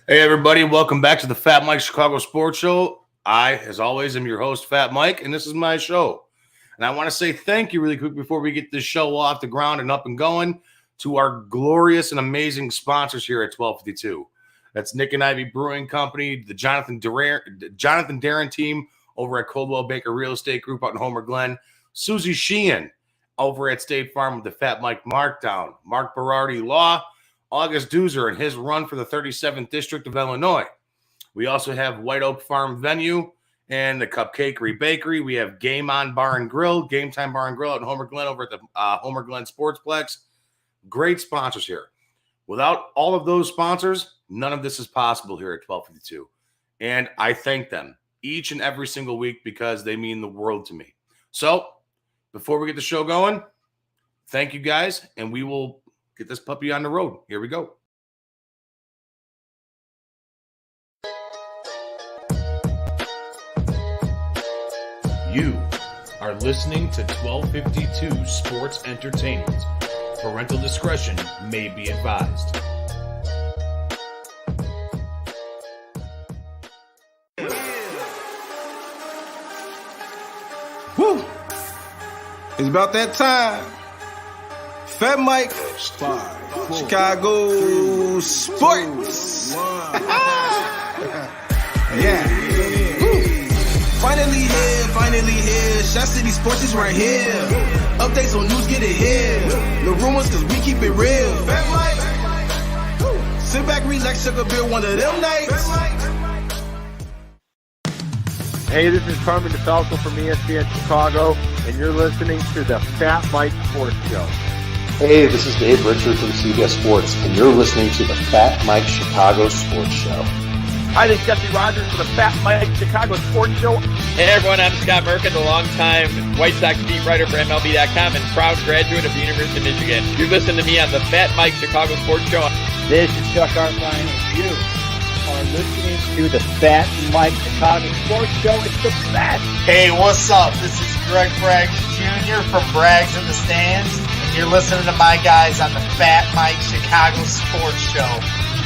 Hey, everybody. Welcome back to the FatMike ChicagoSports Show. I, as always, am your host, FatMike, and this is my show. And I want to say thank you really quick before we get this show off the ground and up and going to our glorious and amazing sponsors here at 1252. That's Nik Ivy Brewing Company, the Jonathan Darren team over at Coldwell Banker Real Estate Group out in Homer Glen, Susie Sheehan over at State Farm with the Fat Mike Markdown, Mark Berardi Law, August Doozer and his run for the 37th District of Illinois. We also have White Oak Farm Venue and the Cupcakery Bakery. We have Game On Bar and Grill, Game Time Bar and Grill out in Homer Glen over at the Homer Glen Sportsplex. Great sponsors here. Without all of those sponsors, none of this is possible here at 1252. And I thank them each and every single week because they mean the world to me. So before we get the show going, thank you guys, and we will get this puppy on the road. Here we go. You are listening to 1252 Sports Entertainment. Parental discretion may be advised. Woo! It's about that time. FatMike Chicago Sports. Yeah. Woo. Finally here. Shot City Sports is right here. Updates on news, get it here. No rumors, cause we keep it real. FatMike. Sit back, relax, sugar beer one of them nights. Hey, this is Carmen DeFalco from ESPN Chicago, and you're listening to the Fat Mike Sports Show. Hey, this is Dave Richard from CBS Sports, and you're listening to the Fat Mike Chicago Sports Show. Hi, this is Jesse Rogers for the Fat Mike Chicago Sports Show. Hey everyone, I'm Scott Merkin, the longtime White Sox beat writer for MLB.com and proud graduate of the University of Michigan. You're listening to me on the Fat Mike Chicago Sports Show. This is Chuck Arline, and you are listening to the Fat Mike Chicago Sports Show. It's the best. Hey, what's up? This is Greg Braggs Jr. from Braggs in the Stands, and you're listening to my guys on the Fat Mike Chicago Sports Show.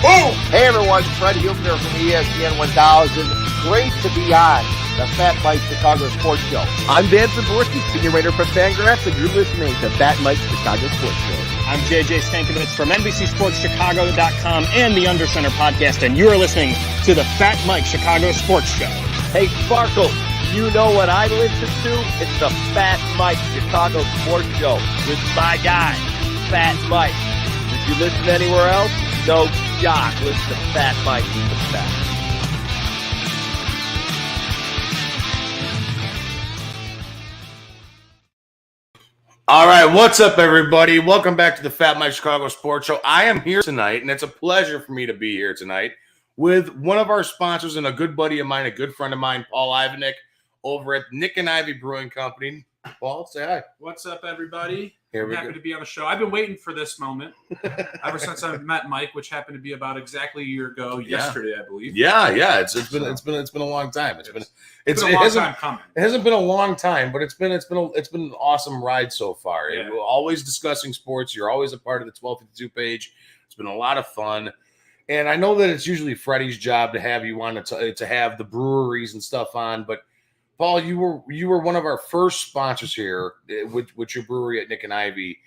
Boom! Hey everyone, Fred Huebner from ESPN 1000. Great to be on the Fat Mike Chicago Sports Show. I'm Dan Zaborski, senior writer for Fangraphs, and you're listening to Fat Mike Chicago Sports Show. I'm JJ Stankovitz from NBCSportsChicago.com and the Undercenter podcast, and you're listening to the Fat Mike Chicago Sports Show. Hey Sparkle, you know what I listen to? It's the Fat Mike Chicago Sports Show with my guy, Fat Mike. If you listen anywhere else, no jock. Listen to Fat Mike, he's the best. All right, what's up, everybody? Welcome back to the Fat Mike Chicago Sports Show. I am here tonight, and it's a pleasure for me to be here tonight with one of our sponsors and a good buddy of mine, a good friend of mine, Paul Ivnik, over at Nik Ivy Brewing Company. Paul, say hi. What's up, everybody? Here we I'm happy go. to be on the show. I've been waiting for this moment ever since I met Mike, which happened to be about exactly a year ago. Yesterday, I believe. Yeah. It's been a long time. It's been a long time coming. It hasn't been a long time, but it's been an awesome ride so far. Yeah. We're always discussing sports. You're always a part of the 1252 page. It's been a lot of fun. And I know that it's usually Freddie's job to have you on to have the breweries and stuff on, but Paul, you were one of our first sponsors here with your brewery at Nik Ivy.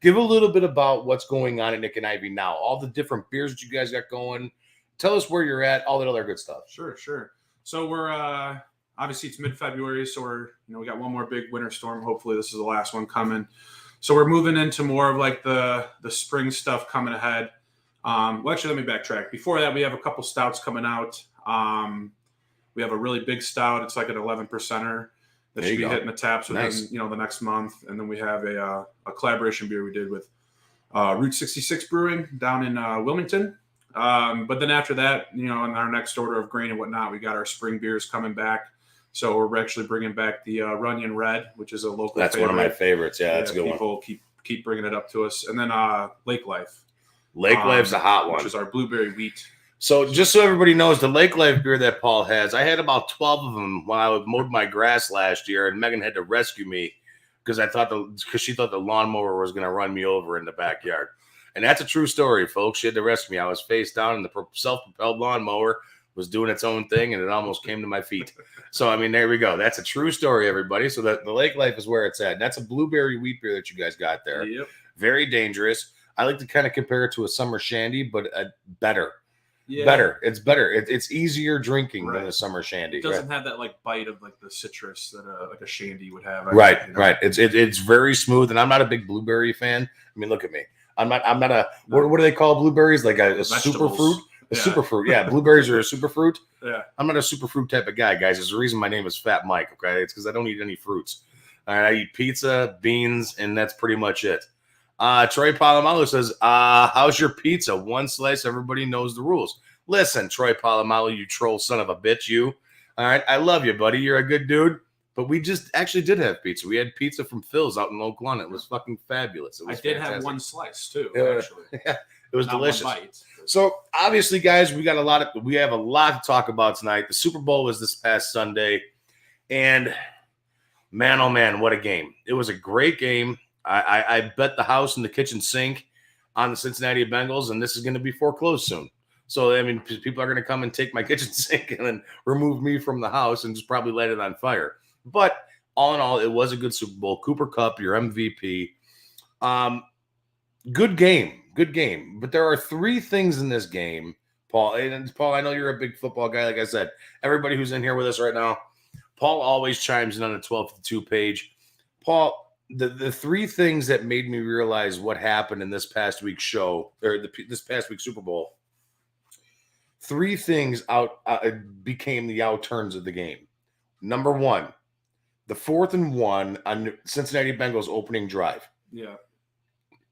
Give a little bit about what's going on at Nik Ivy now, all the different beers that you guys got going. Tell us where you're at, all that other good stuff. Sure. So we're obviously it's mid-February, so we got one more big winter storm. Hopefully this is the last one coming. So we're moving into more of like the spring stuff coming ahead. Well, actually, let me backtrack. Before that, we have a couple stouts coming out. We have a really big stout. It's like an 11%er that should be hitting the taps within the next month. And then we have a collaboration beer we did with Route 66 Brewing down in Wilmington. But then after that, in our next order of grain and whatnot, we got our spring beers coming back. So we're actually bringing back the Runyon Red, which is a local That's favorite. One of my favorites. Yeah, that's a good one. People keep bringing it up to us. And then Lake Life. Lake Life's a hot one. Which is our blueberry wheat. So just so everybody knows, the Lake Life beer that Paul has, I had about 12 of them when I mowed my grass last year, and Megan had to rescue me because she thought the lawnmower was going to run me over in the backyard. And that's a true story, folks. She had to rescue me. I was face down, and the self-propelled lawnmower was doing its own thing, and it almost came to my feet. So, I mean, there we go. That's a true story, everybody. So the Lake Life is where it's at. That's a blueberry wheat beer that you guys got there. Yep. Very dangerous. I like to kind of compare it to a summer shandy, but better. Yeah. Better. It's better. It's easier drinking than a summer shandy. It doesn't have that like bite of like the citrus that like a shandy would have. Right. It's very smooth, and I'm not a big blueberry fan. I mean, look at me. I'm not a what do they call blueberries? Like a superfruit. Superfruit. Yeah, blueberries are a superfruit. Yeah. I'm not a superfruit type of guy, guys. There's a reason my name is Fat Mike. Okay, it's because I don't eat any fruits. All right, I eat pizza, beans, and that's pretty much it. Troy Palomalo says, how's your pizza? One slice, everybody knows the rules. Listen, Troy Palomalo, you troll son of a bitch, you. All right, I love you, buddy. You're a good dude. But we just actually did have pizza. We had pizza from Phil's out in Oak Lawn. It was fucking fabulous. It was did fantastic. have one slice too, actually. Yeah, it was Not delicious. one bite. So obviously, guys, we have a lot to talk about tonight. The Super Bowl was this past Sunday, and man, oh man, what a game! It was a great game. I bet the house and the kitchen sink on the Cincinnati Bengals, and this is going to be foreclosed soon. So I mean, people are going to come and take my kitchen sink and then remove me from the house and just probably light it on fire. But all in all, it was a good Super Bowl. Cooper Kupp, your MVP. Good game. But there are three things in this game, Paul. And Paul, I know you're a big football guy. Like I said, everybody who's in here with us right now, Paul always chimes in on the 12-2 page. Paul, the three things that made me realize what happened in this past week's show, or this past week's Super Bowl, three things became the outturns of the game. Number one, the 4th and 1 on Cincinnati Bengals opening drive. Yeah.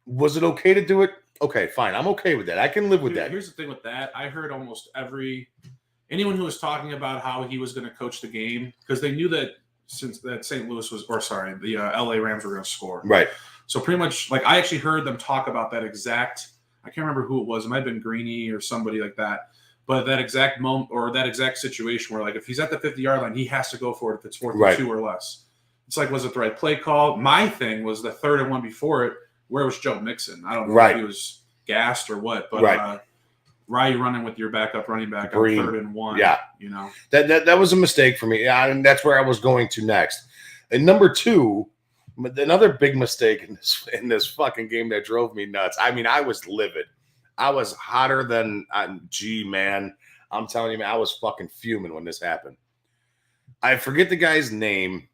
Was it okay to do it? Okay, fine. I'm okay with that. I can live with that. Here's the thing with that. I heard almost anyone who was talking about how he was going to coach the game, because they knew that since that St. Louis the LA Rams were going to score. Right. So pretty much, like, I actually heard them talk about that exact, I can't remember who it was. It might have been Greeny or somebody like that. But that exact moment or that exact situation where, like, if he's at the 50-yard line, he has to go for it if it's 4th and 2 or less. It's like, was it the right play call? My thing was the 3rd and 1 before it. Where was Joe Mixon? I don't know if he was gassed or what, but why are you running with your backup running back on 3rd and 1? Yeah. You know, that was a mistake for me. Yeah, and that's where I was going to next. And number two, another big mistake in this fucking game that drove me nuts. I mean, I was livid. I was hotter than, man. I'm telling you, man, I was fucking fuming when this happened. I forget the guy's name,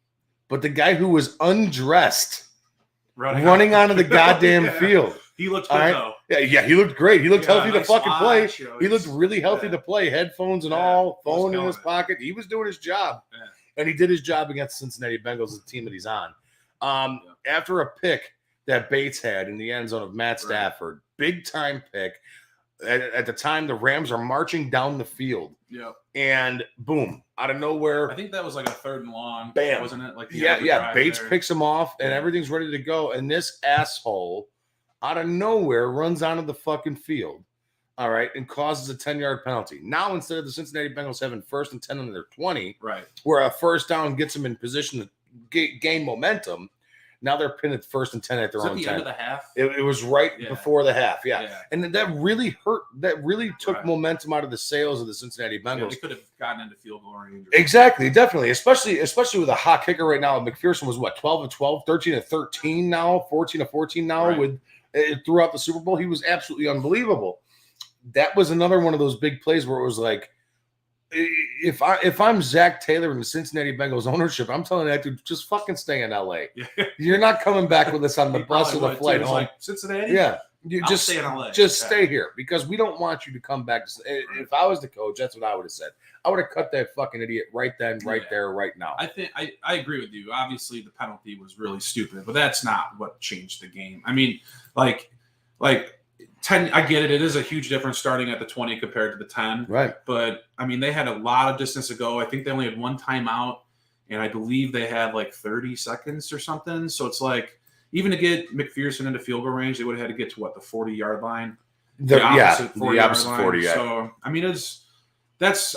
but the guy who was undressed running onto the goddamn field. He looked good, though. Yeah, he looked great. He looked healthy to fucking play. He looked really healthy to play. Headphones and all, phone in his pocket. He was doing his job. Yeah. And he did his job against the Cincinnati Bengals, the team that he's on. After a pick that Bates had in the end zone of Matt Stafford, big time pick. At the time, the Rams are marching down the field. Yeah. And boom, out of nowhere. I think that was like a 3rd and long. Bam. Wasn't it? Like Bates picks him off and everything's ready to go. And this asshole out of nowhere runs onto the fucking field. All right. And causes a 10-yard penalty. Now, instead of the Cincinnati Bengals having 1st and 10 on their 20, where a first down gets them in position to gain momentum, now they're pinned at 1st and 10 at their own 10. Was it the end of the half? It was right before the half, And that really hurt. That really took momentum out of the sails of the Cincinnati Bengals. Yeah, they could have gotten into field goal range. Exactly, definitely. Especially with a hot kicker right now. McPherson was what, 12 of 12, 13 of 13 now, 14 of 14 now with throughout the Super Bowl. He was absolutely unbelievable. That was another one of those big plays where it was like, if I'm Zach Taylor and the Cincinnati Bengals ownership, I'm telling that dude, just fucking stay in LA. You're not coming back with us on the bus or the flight home. Like, Cincinnati? Yeah. You just stay in LA. Just stay here because we don't want you to come back. If I was the coach, that's what I would have said. I would have cut that fucking idiot right then, right there, right now. I think I agree with you. Obviously, the penalty was really stupid, but that's not what changed the game. I mean, like 10, I get it. It is a huge difference starting at the 20 compared to the 10. Right. But, I mean, they had a lot of distance to go. I think they only had one timeout, and I believe they had like 30 seconds or something. So it's like, even to get McPherson into field goal range, they would have had to get to, what, the 40-yard line? The opposite 40, yeah. So, I mean, That's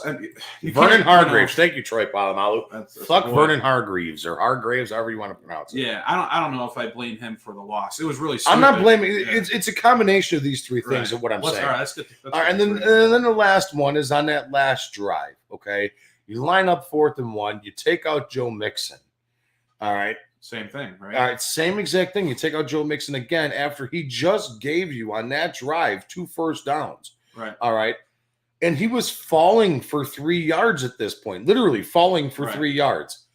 Vernon Hargreaves. Thank you, Troy Polamalu. That's Fuck Vernon Hargreaves or Hargraves, however you want to pronounce it. Yeah, I don't know if I blame him for the loss. It was really stupid. I'm not blaming. It's a combination of these three things of what I'm saying. All right, that's good. All right, and then the last one is on that last drive. Okay, you line up 4th and 1. You take out Joe Mixon. All right. Same thing, right? All right, same exact thing. You take out Joe Mixon again after he just gave you on that drive 2 first downs. Right. All right. And he was falling for 3 yards at this point, literally falling for 3 yards.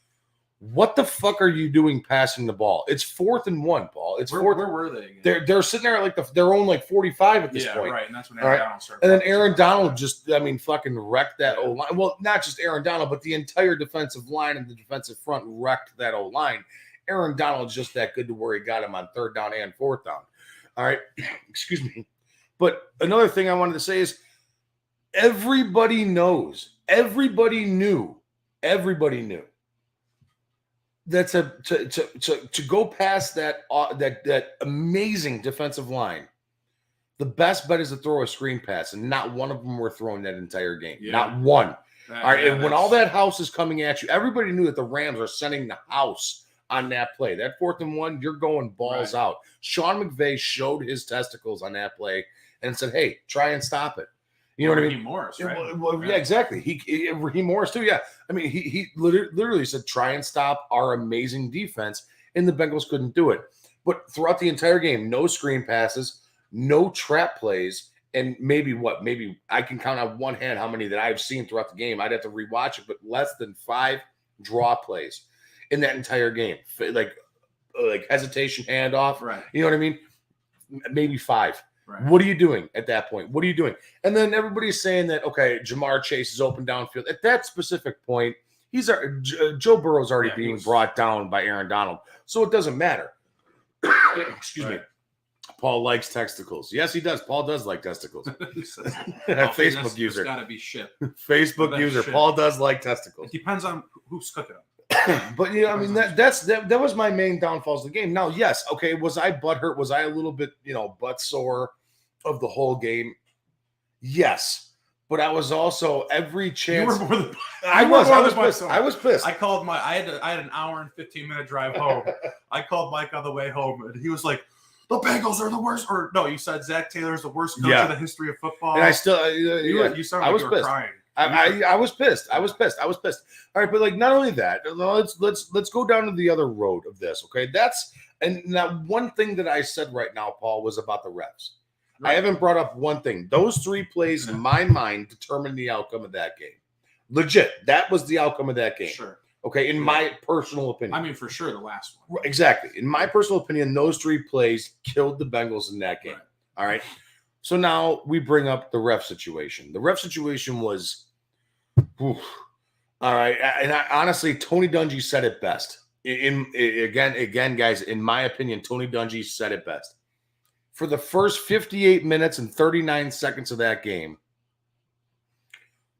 What the fuck are you doing passing the ball? It's 4th and 1, Paul. It's where 4th. Where were they again? They're sitting there at their own 45 at this point. Yeah, right. And that's when Aaron Donald started. And then Aaron Donald just, fucking wrecked that O-line. Well, not just Aaron Donald, but the entire defensive line and the defensive front wrecked that O-line. Aaron Donald's just that good to where he got him on 3rd down and 4th down. All right. Excuse me. But another thing I wanted to say is everybody knows, everybody knew that to go past that amazing defensive line, the best bet is to throw a screen pass, and not one of them were throwing that entire game. Yeah. Not one. All right. And when all that house is coming at you, everybody knew that the Rams are sending the house on that play. That 4th and 1, you're going balls out. Sean McVay showed his testicles on that play and said, hey, try and stop it. You know what I mean? Raheem Morris, right? Well, yeah, exactly. Raheem Morris too. Yeah, I mean, he literally said, "Try and stop our amazing defense," and the Bengals couldn't do it. But throughout the entire game, no screen passes, no trap plays, and maybe I can count on one hand how many that I've seen throughout the game. I'd have to rewatch it, but less than 5 draw plays in that entire game, like hesitation, handoff. Right. You know what I mean? Maybe 5. Right. What are you doing at that point? What are you doing? And then everybody's saying that, okay, Jamar Chase is open downfield. At that specific point, Joe Burrow's already being brought down by Aaron Donald. So it doesn't matter. Excuse me. Paul likes testicles. Yes, he does. Paul does like testicles. Facebook user. Got to be shit. Facebook user. Shit. Paul does like testicles. It depends on who's cooking them. But I mean that was my main downfalls of the game. Now, yes, okay, was I butthurt? Was I a little bit, butt sore of the whole game? Yes, but I was also every chance. You were more than I was pissed. I was pissed. I called I had an hour and 15-minute drive home. I called Mike on the way home, and he was like, "The Bengals are the worst." Or no, you said Zach Taylor is the worst coach in the history of football. And I still, you sounded like you were crying. I was pissed. I was pissed. All right, but not only that, let's go down to the other road of this. Okay, and now one thing that I said right now, Paul, was about the refs. Right. I haven't brought up one thing. Those 3 plays in my mind determined the outcome of that game. Legit, that was the outcome of that game. Sure. Okay, in my personal opinion. I mean, for sure, the last one. Exactly. In my personal opinion, those 3 plays killed the Bengals in that game. Right. All right. So now we bring up the ref situation. The ref situation was. All right, and honestly, Tony Dungy said it best. Again, guys, in my opinion, Tony Dungy said it best. For the first 58 minutes and 39 seconds of that game,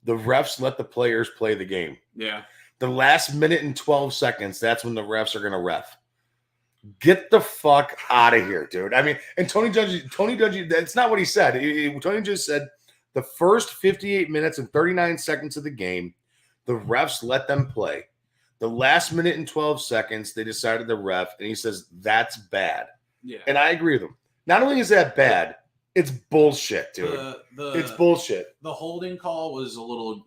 the refs let the players play the game. Yeah. The last minute and 12 seconds, that's when the refs are going to ref. Get the fuck out of here, dude. I mean, and Tony Dungy, that's not what he said. Tony just said, the first 58 minutes and 39 seconds of the game, the refs let them play. The last minute and 12 seconds, they decided to ref, and he says, that's bad. Yeah. And I agree with him. Not only is that bad, it's bullshit, dude. It's bullshit. The holding call was a little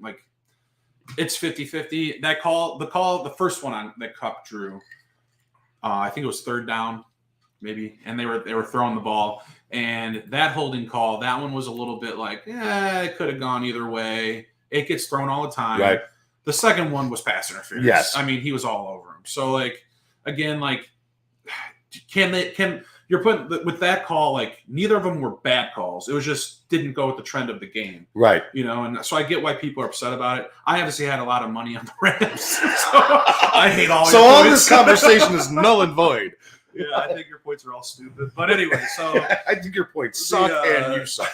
it's 50-50. The first one that Kupp drew, I think it was 3rd down, maybe, and they were throwing the ball. And that holding call, that one was a little bit it could have gone either way. It gets thrown all the time. Right. The second one was pass interference. Yes. I mean, he was all over him. So, again, you're putting with that call, neither of them were bad calls. It was just didn't go with the trend of the game. Right. And so I get why people are upset about it. I obviously had a lot of money on the Rams. So I hate all your all this conversation is null and void. Yeah, I think your points are all stupid. But anyway, so I think your points suck and you suck.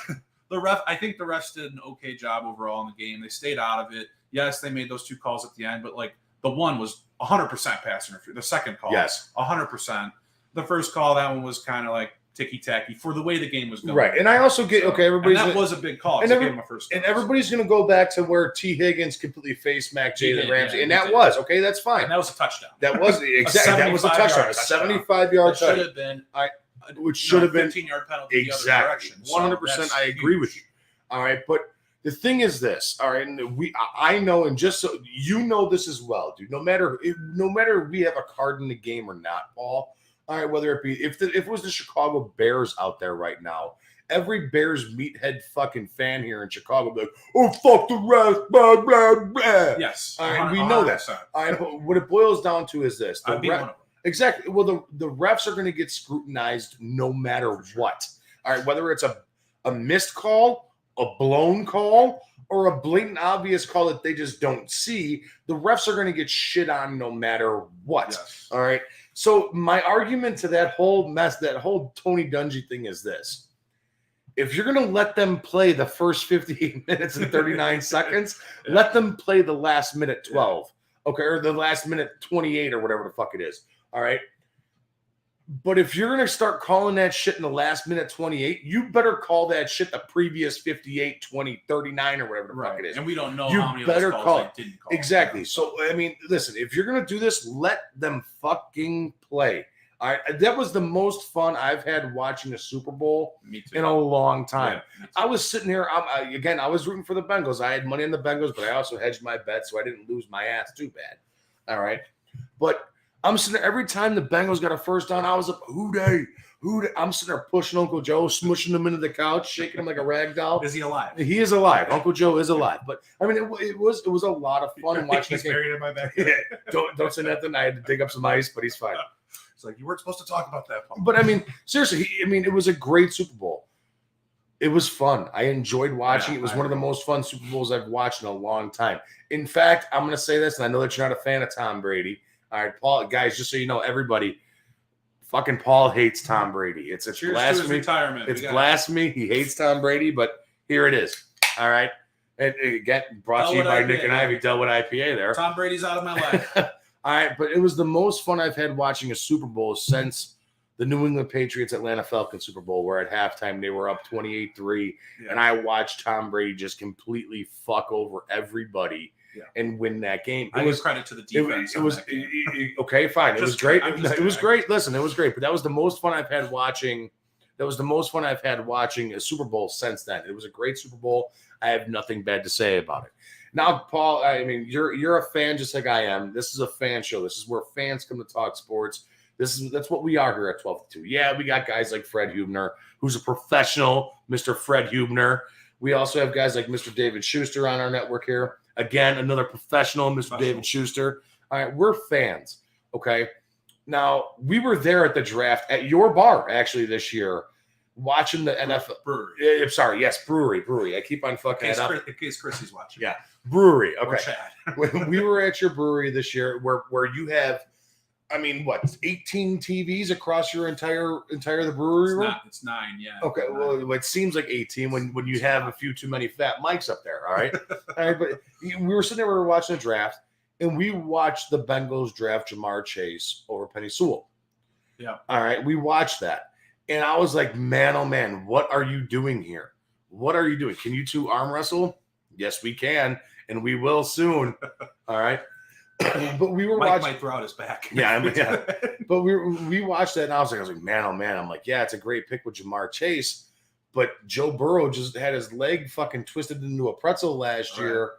I think the refs did an okay job overall in the game. They stayed out of it. Yes, they made those 2 calls at the end, but the one was 100% pass interference. The second call, yes, 100%. The first call, that one was kind of ticky-tacky for the way the game was going. Right. And I also get, everybody's... And that was a big call. And everybody's going to go back to where T. Higgins completely faced Mac Jalen Ramsey. And that was, okay, that's fine. And that was a touchdown. That was, exactly, that was a touchdown. A 75-yard touchdown. Should have been... Which should have been... 15-yard penalty exactly. the other direction. 100%, I agree with you. All right, but the thing is this, all right, and I know, and just so you know this as well, dude, no matter if we have a card in the game or not, Paul, all right, whether it be if it was the Chicago Bears out there right now, every Bears meathead fucking fan here in Chicago would be like, oh, fuck the refs, blah, blah, blah. Yes. All right, we know that. All right, but what it boils down to is this. I'd be one of them. Exactly. Well, the refs are going to get scrutinized no matter what. All right, whether it's a missed call, a blown call, or a blatant obvious call that they just don't see, the refs are going to get shit on no matter what. Yes. All right. So my argument to that whole mess, that whole Tony Dungy thing is this. If you're going to let them play the first 58 minutes and 39 seconds, let them play the last minute 12. Okay. Or the last minute 28 or whatever the fuck it is. All right. But if you're going to start calling that shit in the last minute 28, you better call that shit the previous 58, 20, 39 or whatever the fuck it is. And we don't know you how many better of those call calls it. they didn't call. Exactly. So, I mean, listen, if you're going to do this, let them fucking play. All right. That was the most fun I've had watching a Super Bowl in a long time. Yeah, I was sitting here, I was rooting for the Bengals. I had money on the Bengals, but I also hedged my bets so I didn't lose my ass too bad. All right. But I'm sitting there, every time the Bengals got a first down, I was like, who they? I'm sitting there pushing Uncle Joe, smushing him into the couch, shaking him like a rag doll. Is he alive? He is alive. Uncle Joe is alive. But I mean, it was a lot of fun watching. He's buried in my back. Yeah, don't say nothing. I had to dig up some ice, but he's fine. It's like you weren't supposed to talk about that, Paul. But I mean, seriously, it was a great Super Bowl. It was fun. I enjoyed watching. It was one of the most fun Super Bowls I've watched in a long time. In fact, I'm going to say this, and I know that you're not a fan of Tom Brady. All right, Paul, guys, just so you know, everybody, fucking Paul hates Tom Brady. It's Cheers blasphemy. To his retirement. It's blasphemy. He hates Tom Brady, but here it is. All right. And again, brought to you by Nik Ivy Delwood IPA there. Tom Brady's out of my life. All right, but it was the most fun I've had watching a Super Bowl since the New England Patriots Atlanta Falcons Super Bowl, where at halftime they were up 28-3, and I watched Tom Brady just completely fuck over everybody. And win that game. I give credit to the defense. It was okay, fine. It was great. It was great. Listen, it was great. But that was the most fun I've had watching. That was the most fun I've had watching a Super Bowl since then. It was a great Super Bowl. I have nothing bad to say about it. Now, Paul, I mean, you're a fan just like I am. This is a fan show. This is where fans come to talk sports. That's what we are here at 12 to 2. Yeah, we got guys like Fred Hubner, who's a professional, Mr. Fred Hubner. We also have guys like Mr. David Schuster on our network here. Again, another professional, Mr. David Schuster. All right, we're fans, okay? Now, we were there at the draft at your bar, actually, this year, watching the NFL. Brewery. Sorry, yes, brewery. I keep on fucking it up. In case Chrissy's watching. Yeah, brewery, okay. Or Chad. When we were at your brewery this year where you have, 18 TVs across your entire the brewery room? It's 9, yeah. Okay, well, it seems like 18 when you have a few too many fat mics up there, all right? All right, but we were sitting there, we were watching the draft, and we watched the Bengals draft Jamar Chase over Penny Sewell. Yeah. All right, we watched that. And I was like, man, oh man, what are you doing here? What are you doing? Can you two arm wrestle? Yes, we can, and we will soon. All right. But we were Mike watching. might throw out his back. Yeah. But we watched that, and I was like, man, oh man. I'm like, yeah, it's a great pick with Jamar Chase, but Joe Burrow just had his leg fucking twisted into a pretzel last year.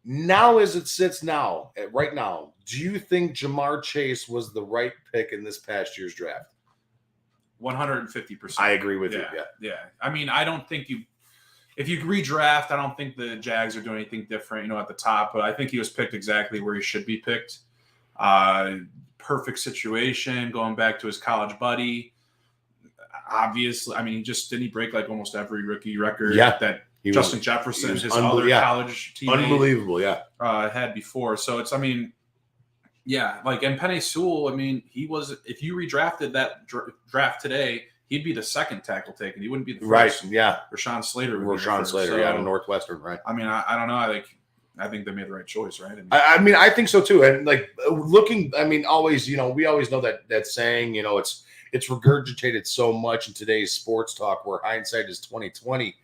Now, as it sits now, right now, do you think Jamar Chase was the right pick in this past year's draft? 150%. I agree with you. Yeah. I mean, I don't think if you redraft, I don't think the Jags are doing anything different, at the top, but I think he was picked exactly where he should be picked. Perfect situation, going back to his college buddy. Obviously, I mean, didn't he break like almost every rookie record that Justin Jefferson, his other college teammate, unbelievable, had before. So it's, and Penei Sewell, he was, if you redrafted that draft today, he'd be the second tackle taken. He wouldn't be the first. Right, yeah. Rashawn Slater. Rashawn Slater, out of Northwestern, right. I don't know. I think they made the right choice, right? I think so too. And always, we always know that saying, it's regurgitated so much in today's sports talk where hindsight is 2020.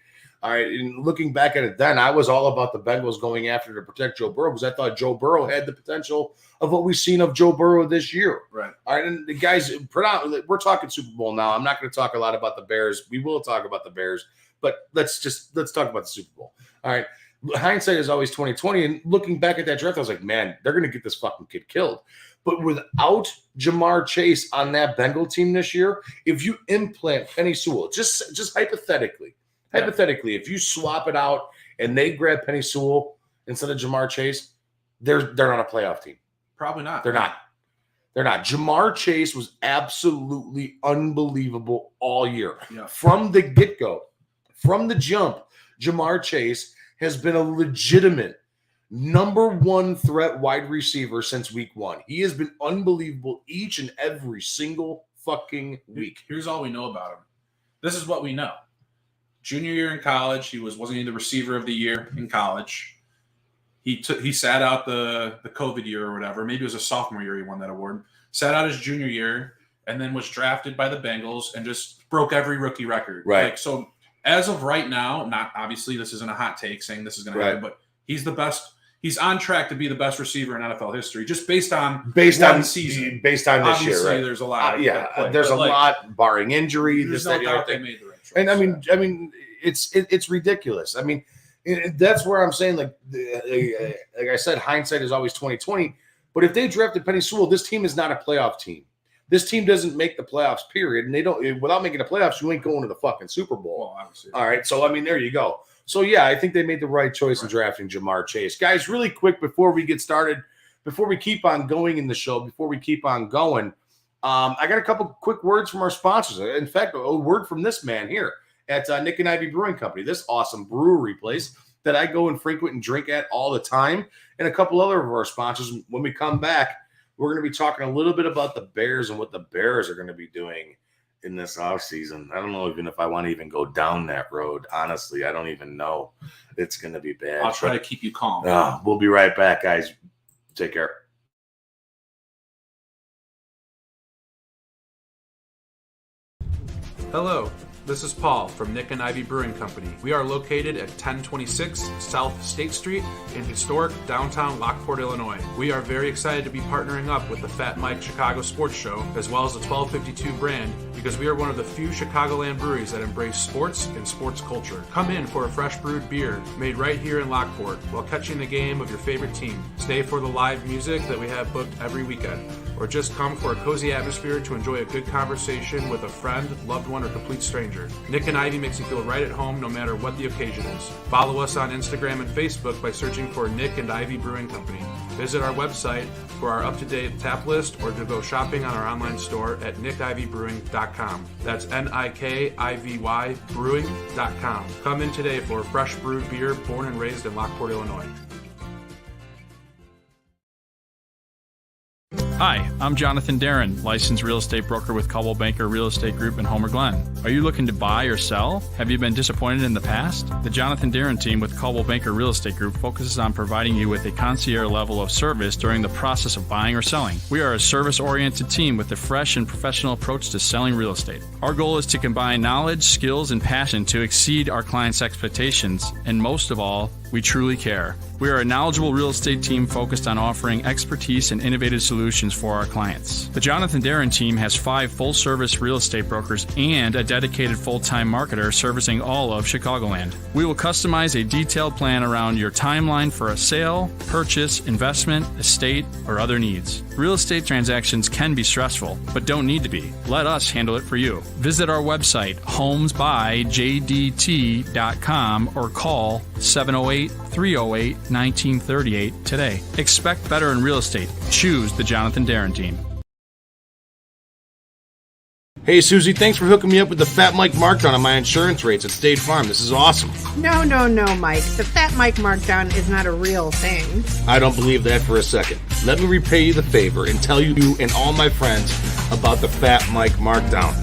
All right, and looking back at it then, I was all about the Bengals going after to protect Joe Burrow because I thought Joe Burrow had the potential of what we've seen of Joe Burrow this year. Right. All right, and the guys, we're talking Super Bowl now. I'm not going to talk a lot about the Bears. We will talk about the Bears, but let's talk about the Super Bowl. All right, hindsight is always 2020, and looking back at that draft, I was like, man, they're going to get this fucking kid killed. But without Jamar Chase on that Bengal team this year, if you implant Penny Sewell, just hypothetically, if you swap it out and they grab Penny Sewell instead of Jamar Chase, they're not a playoff team. Probably not. They're not. Jamar Chase was absolutely unbelievable all year. Yeah. From the get-go, from the jump, Jamar Chase has been a legitimate number one threat wide receiver since week one. He has been unbelievable each and every single fucking week. Here's all we know about him. This is what we know. Junior year in college, wasn't he the receiver of the year in college? He sat out the COVID year or whatever. Maybe it was a sophomore year he won that award. Sat out his junior year and then was drafted by the Bengals and just broke every rookie record. Right. So as of right now, not obviously this isn't a hot take saying this is going to happen, but he's the best. He's on track to be the best receiver in NFL history, just based on season. Based on this obviously, year, right? There's a lot. There's a lot barring injury. There's This, no that, doubt they everything. made the right choice. And I mean, it's ridiculous. I mean, that's where I'm saying, like I said, hindsight is always 2020. But if they drafted Penny Sewell, this team is not a playoff team. This team doesn't make the playoffs, period. And they don't. Without making the playoffs, you ain't going to the fucking Super Bowl. Well, obviously. All right. So I mean, there you go. So yeah, I think they made the right choice in drafting Jamar Chase. Guys, really quick before we get started, before we keep on going in the show, before we keep on going, I got a couple quick words from our sponsors. In fact, a word from this man here at Nik Ivy Brewing Company, this awesome brewery place that I go and frequent and drink at all the time, and a couple other of our sponsors. When we come back, we're going to be talking a little bit about the Bears and what the Bears are going to be doing in this offseason. I don't know even if I want to even go down that road. Honestly, I don't even know. It's going to be bad. I'll try to keep you calm. We'll be right back, guys. Take care. Hello, this is Paul from Nik Ivy Brewing Company. We are located at 1026 South State Street in historic downtown Lockport, Illinois. We are very excited to be partnering up with the FatMike ChicagoSports Show as well as the 1252 brand because we are one of the few Chicagoland breweries that embrace sports and sports culture. Come in for a fresh brewed beer made right here in Lockport while catching the game of your favorite team. Stay for the live music that we have booked every weekend. Or just come for a cozy atmosphere to enjoy a good conversation with a friend, loved one, or complete stranger. Nik and Ivy makes you feel right at home no matter what the occasion is. Follow us on Instagram and Facebook by searching for Nik and Ivy Brewing Company. Visit our website for our up-to-date tap list or to go shopping on our online store at nikivybrewing.com. That's Nikivy brewing.com. Come in today for a fresh brewed beer born and raised in Lockport, Illinois. Hi, I'm Jonathan Darren, licensed real estate broker with Coldwell Banker Real Estate Group in Homer Glen. Are you looking to buy or sell? Have you been disappointed in the past? The Jonathan Darren team with Coldwell Banker Real Estate Group focuses on providing you with a concierge level of service during the process of buying or selling. We are a service-oriented team with a fresh and professional approach to selling real estate. Our goal is to combine knowledge, skills, and passion to exceed our clients' expectations, and most of all, we truly care. We are a knowledgeable real estate team focused on offering expertise and innovative solutions for our clients. The Jonathan Darren team has 5 full-service real estate brokers and a dedicated full-time marketer servicing all of Chicagoland. We will customize a detailed plan around your timeline for a sale, purchase, investment, estate, or other needs. Real estate transactions can be stressful, but don't need to be. Let us handle it for you. Visit our website, homesbyjdt.com, or call 708-308-1938 today. Expect better in real estate. Choose the Jonathan Darren team. Hey, Susie, thanks for hooking me up with the Fat Mike markdown on my insurance rates at State Farm. This is awesome. No, Mike. The Fat Mike markdown is not a real thing. I don't believe that for a second. Let me repay you the favor and tell you and all my friends about the Fat Mike markdown.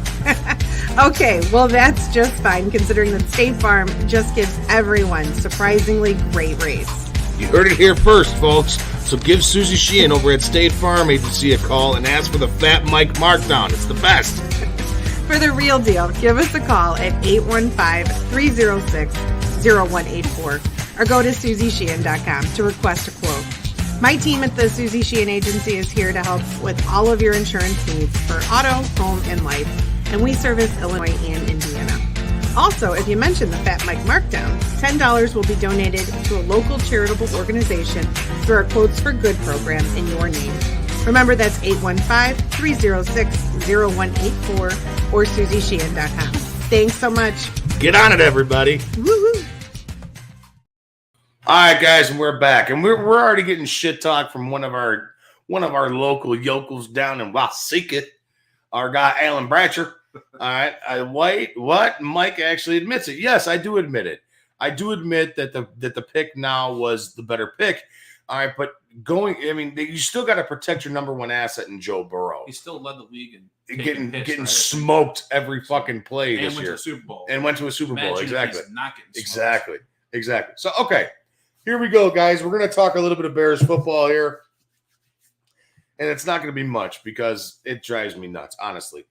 Okay, well, that's just fine, considering that State Farm just gives everyone surprisingly great rates. You heard it here first, folks. So give Susie Sheehan over at State Farm Agency a call and ask for the Fat Mike markdown. It's the best. For the real deal, give us a call at 815-306-0184 or go to SusieSheehan.com to request a quote. My team at the Susie Sheehan Agency is here to help with all of your insurance needs for auto, home, and life, and we service Illinois and Indiana. Also, if you mention the Fat Mike Markdown, $10 will be donated to a local charitable organization through our Quotes for Good program in your name. Remember, that's 815-306-0184 or SusieSheehan.com. Thanks so much. Get on it, everybody. Woohoo! All right, guys, and we're back, and we're already getting shit talk from one of our local yokels down in Wasika, our guy Alan Bratcher. All right, what? Mike actually admits it. Yes, I do admit it. I do admit that the pick now was the better pick. All right, but you still got to protect your number one asset in Joe Burrow. He still led the league in getting smoked every fucking play this year. And went to a Super Bowl. And went to a Super Bowl. Exactly. Exactly. So, okay, here we go, guys. We're going to talk a little bit of Bears football here. And it's not going to be much because it drives me nuts, honestly.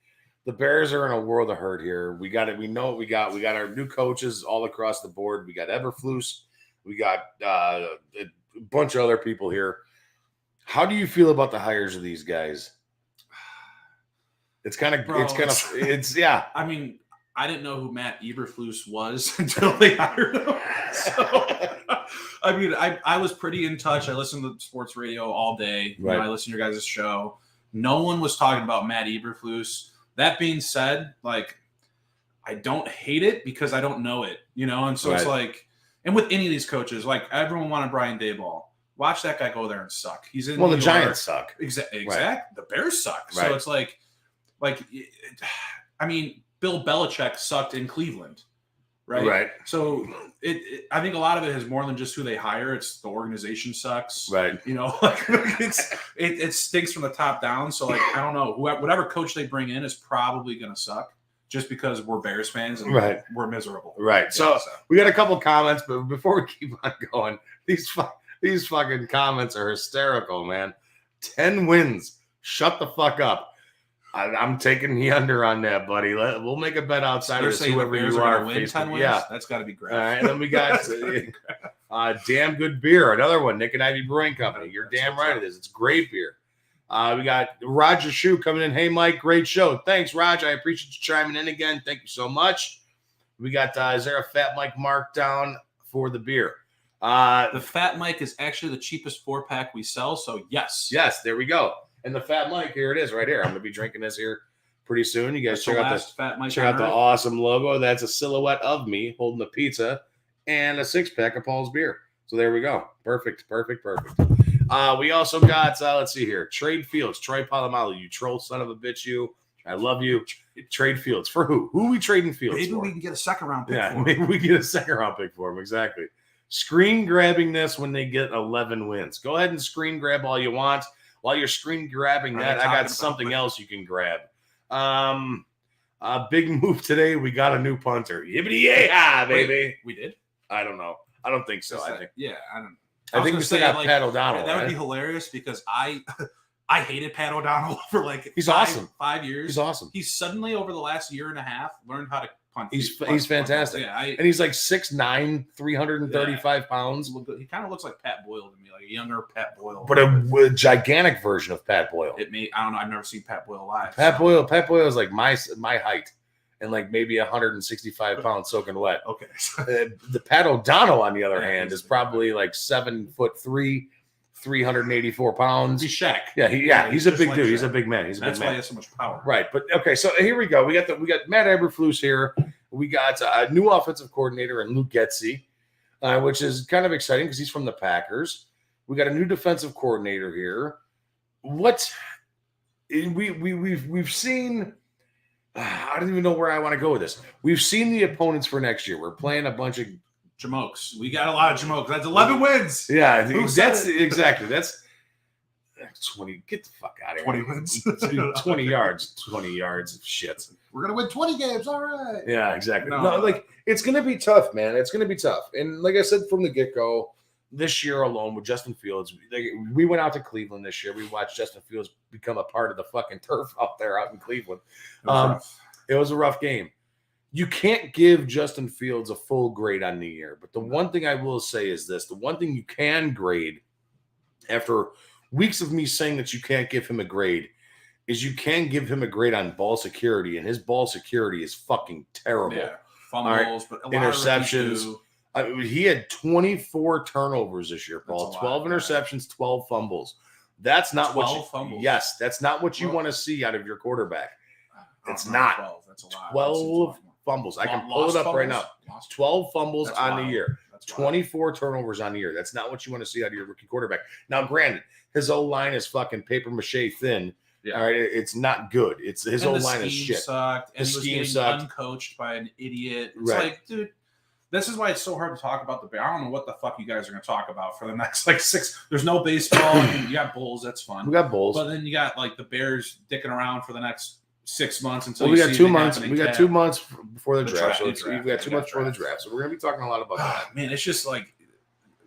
The Bears are in a world of hurt here. We got it. We know what we got. We got our new coaches all across the board. We got Eberflus. We got a bunch of other people here. How do you feel about the hires of these guys? Yeah. I mean, I didn't know who Matt Eberflus was until they hired him. So, I mean, I was pretty in touch. I listened to sports radio all day. Right. I listened to your guys' show. No one was talking about Matt Eberflus. That being said, like, I don't hate it because I don't know it, And so It's like, and with any of these coaches, like everyone wanted Brian Daboll. Watch that guy go there and suck. He's in. Well, the Giants suck. Exactly. Right. The Bears suck. Right. So it's like, I mean, Bill Belichick sucked in Cleveland, right? Right. So I think a lot of it is more than just who they hire. It's the organization sucks, right? It stinks from the top down. So like, I don't know, whatever coach they bring in is probably going to suck. Just because we're Bears fans and we're miserable. Right. So we got a couple comments, but before we keep on going, these fucking comments are hysterical, man. 10 wins. Shut the fuck up. I'm taking the under on that, buddy. We'll make a bet outside of this, whoever you are. Win 10 wins? Yeah. That's got to be great. All right. And then we got damn good beer. Another one, Nik Ivy Brewing Company. You're damn right it is. It's great beer. We got Roger Shue coming in. Hey, Mike, great show. Thanks, Raj. I appreciate you chiming in again. Thank you so much. We got is there a Fat Mike markdown for the beer? The Fat Mike is actually the cheapest 4-pack we sell, so yes. Yes, there we go. And the Fat Mike, here it is right here. I'm going to be drinking this here pretty soon. You guys check out the awesome logo. That's a silhouette of me holding the pizza and a 6-pack of Paul's beer. So there we go. Perfect. We also got, let's see here, Trade Fields, Troy Polamalu, you troll son of a bitch, you. I love you. Trade Fields. For who? Who are we trading Fields Maybe for? we can get a second-round pick for him. Maybe we get a second-round pick for him, exactly. Screen grabbing this when they get 11 wins. Go ahead and screen grab all you want. While you're screen grabbing that, I got something else you can grab. A big move today. We got a new punter. Yippee-yay-ha, baby. Wait, we did? I don't know. I don't think so. I don't. I think we still got Pat O'Donnell. That would be hilarious because I hated Pat O'Donnell for he's awesome. 5 years. He's awesome. He's suddenly over the last year and a half learned how to punt. He's fantastic. And he's like 6'9", 335 pounds. He kind of looks like Pat Boyle to me, like a younger Pat Boyle. But a gigantic version of Pat Boyle. I don't know. I've never seen Pat Boyle live. Pat Boyle is like my height. And like maybe 165 pounds soaking wet. Okay. The Pat O'Donnell, on the other hand, is probably like 7'3", 384 pounds. He's Shaq. He's a big dude. Shaq. He's a big man. That's why he has so much power. Right. But okay, so here we go. We got Matt Eberflus here. We got a new offensive coordinator in Luke Getsy, which is kind of exciting because he's from the Packers. We got a new defensive coordinator here. We've seen. I don't even know where I want to go with this. We've seen the opponents for next year. We're playing a bunch of Jamokes. We got a lot of Jamokes. That's 11 wins. Yeah, that's exactly. That's 20. Get the fuck out of here. 20 wins. 20 yards. 20 yards of shit. We're gonna win 20 games. All right. Yeah, exactly. No, it's gonna be tough, man. It's gonna be tough. And like I said from the get-go, this year alone with Justin Fields, we went out to Cleveland this year. We watched Justin Fields become a part of the fucking turf out in Cleveland. It It was a rough game. You can't give Justin Fields a full grade on the year. But the one thing I will say is this. The one thing you can grade after weeks of me saying that you can't give him a grade is you can give him a grade on ball security. And his ball security is fucking terrible. Yeah. Fumbles, but a lot interceptions. He had 24 turnovers this year, Paul. 12 interceptions, 12 fumbles. That's not 12 fumbles. Yes, that's not what you want to see out of your quarterback. It's not. 12. That's a lot. 12 fumbles. I can pull it up right now. 12 fumbles on the year. 24 turnovers on the year. That's not what you want to see out of your rookie quarterback. Now, granted, his O-line is fucking paper mache thin. Yeah. All right, it's not good. It's his O-line is shit. Sucked, and he was getting uncoached by an idiot. It's like, dude, this is why it's so hard to talk about the Bears. I don't know what the fuck you guys are going to talk about for the next like 6. There's no baseball. You got Bulls. That's fun. We got Bulls, but then you got like the Bears dicking around for the next 6 months until we got 2 months. We got 2 months before the draft. So we got 2 months before the draft. So we're going to be talking a lot about that. Man, it's just like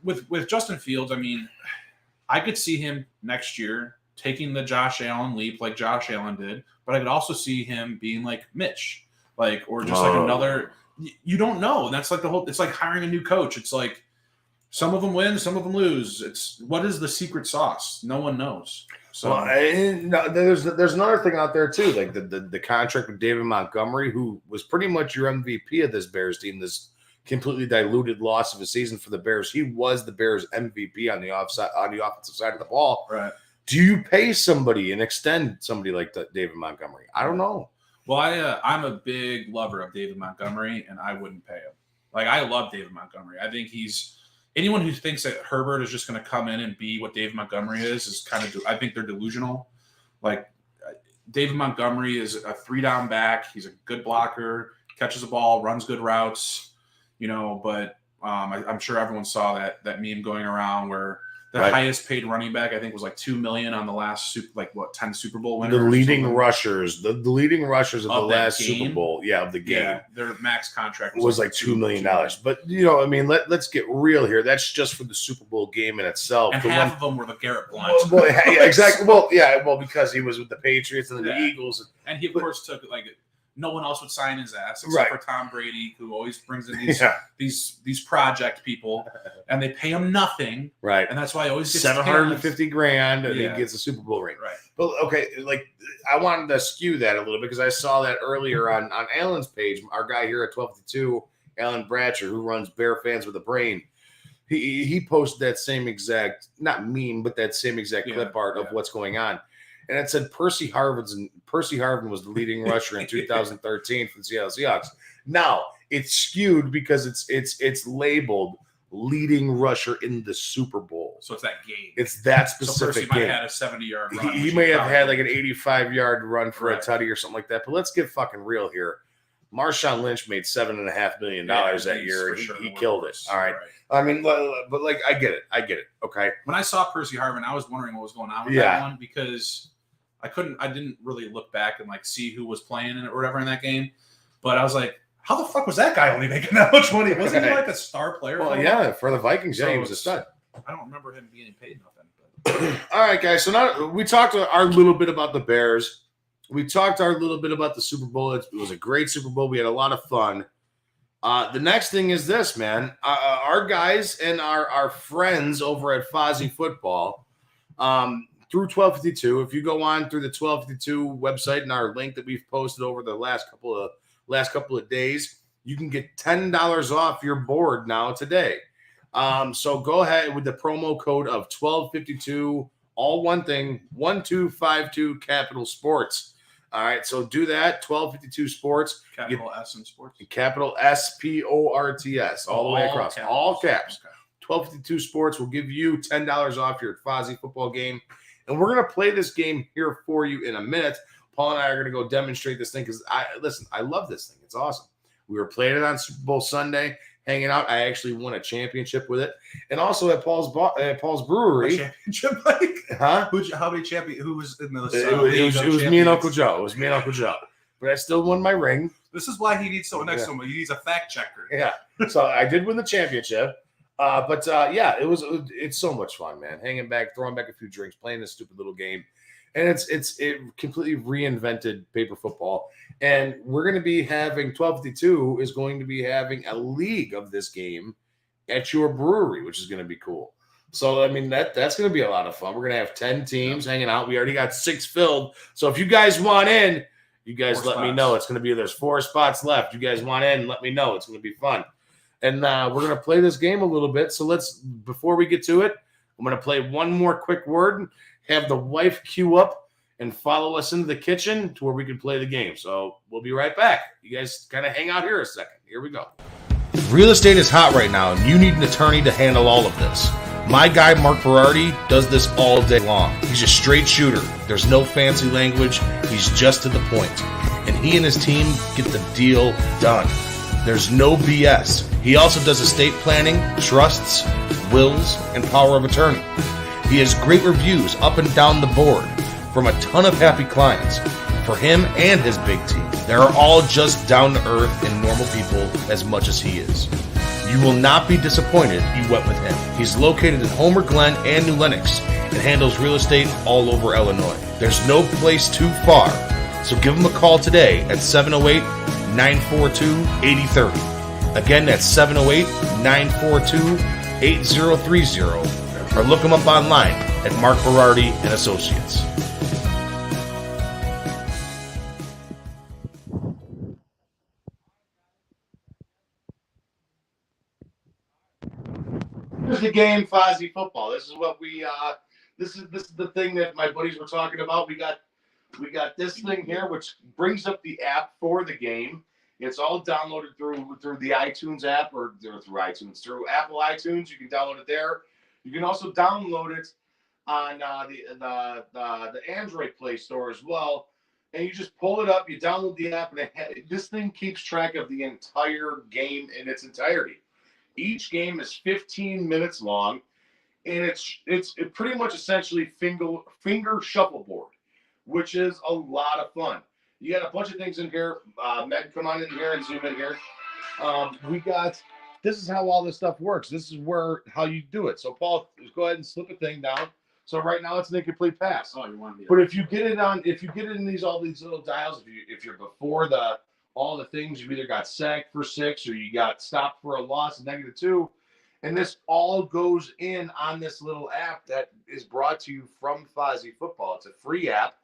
with Justin Fields. I mean, I could see him next year taking the Josh Allen leap like Josh Allen did, but I could also see him being like Mitch, like or just like another. You don't know. And that's like the whole. It's like hiring a new coach. It's like some of them win, some of them lose. It's what is the secret sauce? No one knows. So there's another thing out there too, like the contract with David Montgomery, who was pretty much your MVP of this Bears team. This completely diluted loss of a season for the Bears. He was the Bears MVP on the offensive side of the ball. Right. Do you pay somebody and extend somebody like David Montgomery? I don't know. Well, I'm a big lover of David Montgomery, and I wouldn't pay him. Like, I love David Montgomery. I think anyone who thinks that Herbert is just going to come in and be what David Montgomery is kind of, I think they're delusional. Like, David Montgomery is a 3-down back. He's a good blocker, catches the ball, runs good routes, but I'm sure everyone saw that meme going around where the highest paid running back, I think, was like $2 million on the last 10 Super Bowl winners. The leading rushers, the leading rushers of the last Super Bowl, of the game. Yeah, their max contract was like $2 million. But I mean, let's get real here. That's just for the Super Bowl game in itself. And half of them were the Garrett Blount. Well, exactly. Well, because he was with the Patriots and the Eagles, and he of course took no one else would sign his ass except for Tom Brady, who always brings in these project people, and they pay him nothing. Right. And that's why he always gets $750,000 and he gets a Super Bowl ring. Right. But okay, I wanted to skew that a little bit because I saw that earlier on Alan's page. Our guy here at 1252, Alan Bratcher, who runs Bear Fans with a Brain, he posted that same exact, not meme, but that same exact clip art of what's going on. And it said Percy Harvin was the leading rusher in 2013 for the Seattle Seahawks. Now it's skewed because it's labeled leading rusher in the Super Bowl. So it's that game. It's that specific so Percy game. Might have had a 70-yard run. He may have had like an 85-yard run for a tutty or something like that. But let's get fucking real here. Marshawn Lynch made $7.5 million that year. He killed it. All right. I mean, but I get it. Okay. When I saw Percy Harvin, I was wondering what was going on with that one because I didn't really look back and see who was playing in it or whatever in that game. But I was like, how the fuck was that guy only making that much money? Wasn't he like a star player? Well, for the Vikings, he was a stud. I don't remember him being paid nothing. All right, guys. So now we talked our little bit about the Bears. We talked our little bit about the Super Bowl. It was a great Super Bowl. We had a lot of fun. The next thing is this, man. Our guys and our friends over at Fozzy Football, through 1252, if you go on through the 1252 website and our link that we've posted over the last couple of days, you can get $10 off your board now today. So go ahead with the promo code of 1252, all one thing, 1252 Capital Sports. All right, so do that. 1252 Sports. Capital S in sports. Capital SPORTS, all the way across. All caps. Okay. 1252 Sports will give you $10 off your Fozzy football game. And we're going to play this game here for you in a minute. Paul and I are going to go demonstrate this thing because I love this thing. It's awesome. We were playing it on Super Bowl Sunday, hanging out. I actually won a championship with it. And also at Paul's Brewery. A championship, like? Huh? How many champions? Who was in the It was me and Uncle Joe. But I still won my ring. This is why he needs someone next to him. He needs a fact checker. Yeah. So I did win the championship. It's so much fun, man. Hanging back, throwing back a few drinks, playing this stupid little game. And it completely reinvented paper football. And we're going to be having 1252 is going to be having a league of this game at your brewery, which is going to be cool. So, I mean, that's going to be a lot of fun. We're going to have 10 teams hanging out. We already got 6 filled. So if you guys want in, you guys let me know. It's going to be, there's 4 spots left. You guys want in, let me know. It's going to be fun. And we're going to play this game a little bit. So before we get to it, I'm going to play one more quick word, have the wife queue up and follow us into the kitchen to where we can play the game. So we'll be right back. You guys kind of hang out here a second. Here we go. Real estate is hot right now, and you need an attorney to handle all of this. My guy, Mark Berardi, does this all day long. He's a straight shooter. There's no fancy language. He's just to the point. And he and his team get the deal done. There's no BS. He also does estate planning, trusts, wills, and power of attorney. He has great reviews up and down the board from a ton of happy clients. For him and his big team, they're all just down to earth and normal people as much as he is. You will not be disappointed you went with him. He's located in Homer Glen and New Lenox and handles real estate all over Illinois. There's no place too far, so give him a call today at 708-942-8030. Again, that's 708-942-8030, or look him up online at Mark Berardi and Associates. Here's the game, Fozzy Football. This is what we this is the thing that my buddies were talking about. We got this thing here, which brings up the app for the game. It's all downloaded through the iTunes app or through Apple iTunes. You can download it there. You can also download it on the Android Play Store as well. And you just pull it up, you download the app, and this thing keeps track of the entire game in its entirety. Each game is 15 minutes long, and it's pretty much essentially finger shuffleboard, which is a lot of fun. You got a bunch of things in here. Meg, come on in here and zoom in here. This is how all this stuff works. This is how you do it. So, Paul, just go ahead and slip a thing down. So right now it's an incomplete pass. Oh, you want me? But if you get it in all these little dials, if you're before all the things, you either got sacked for 6 or you got stopped for a loss, -2. And this all goes in on this little app that is brought to you from Fozzy Football. It's a free app.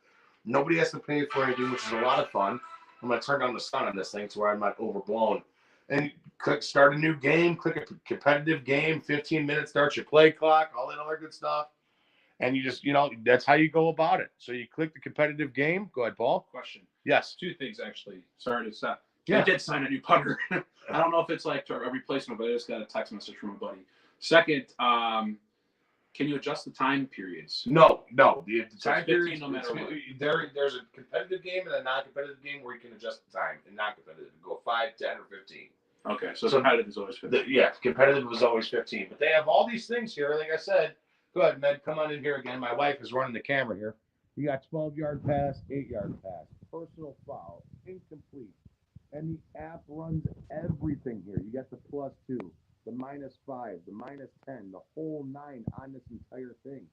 Nobody has to pay for anything, which is a lot of fun. I'm going to turn down the sun on this thing so I'm not overblown. And click start a new game, click a competitive game, 15 minutes, start your play clock, all that other good stuff. And you just, that's how you go about it. So you click the competitive game. Go ahead, Paul. Question. Yes. 2 things, actually. Sorry to stop. Yeah. I did sign a new punter. I don't know if it's like a replacement, but I just got a text message from a buddy. Second, can you adjust the time periods? No. The time period, periods, no matter what. There's a competitive game and a non-competitive game where you can adjust the time. And non-competitive, go 5, 10, or 15. Okay, so competitive is always 15. Competitive was always 15. But they have all these things here. Like I said, go ahead, Med, come on in here again. My wife is running the camera here. You got 12-yard pass, 8-yard pass, personal foul, incomplete. And the app runs everything here. You got the +2, the -5, the -10, the whole 9 on this entire thing.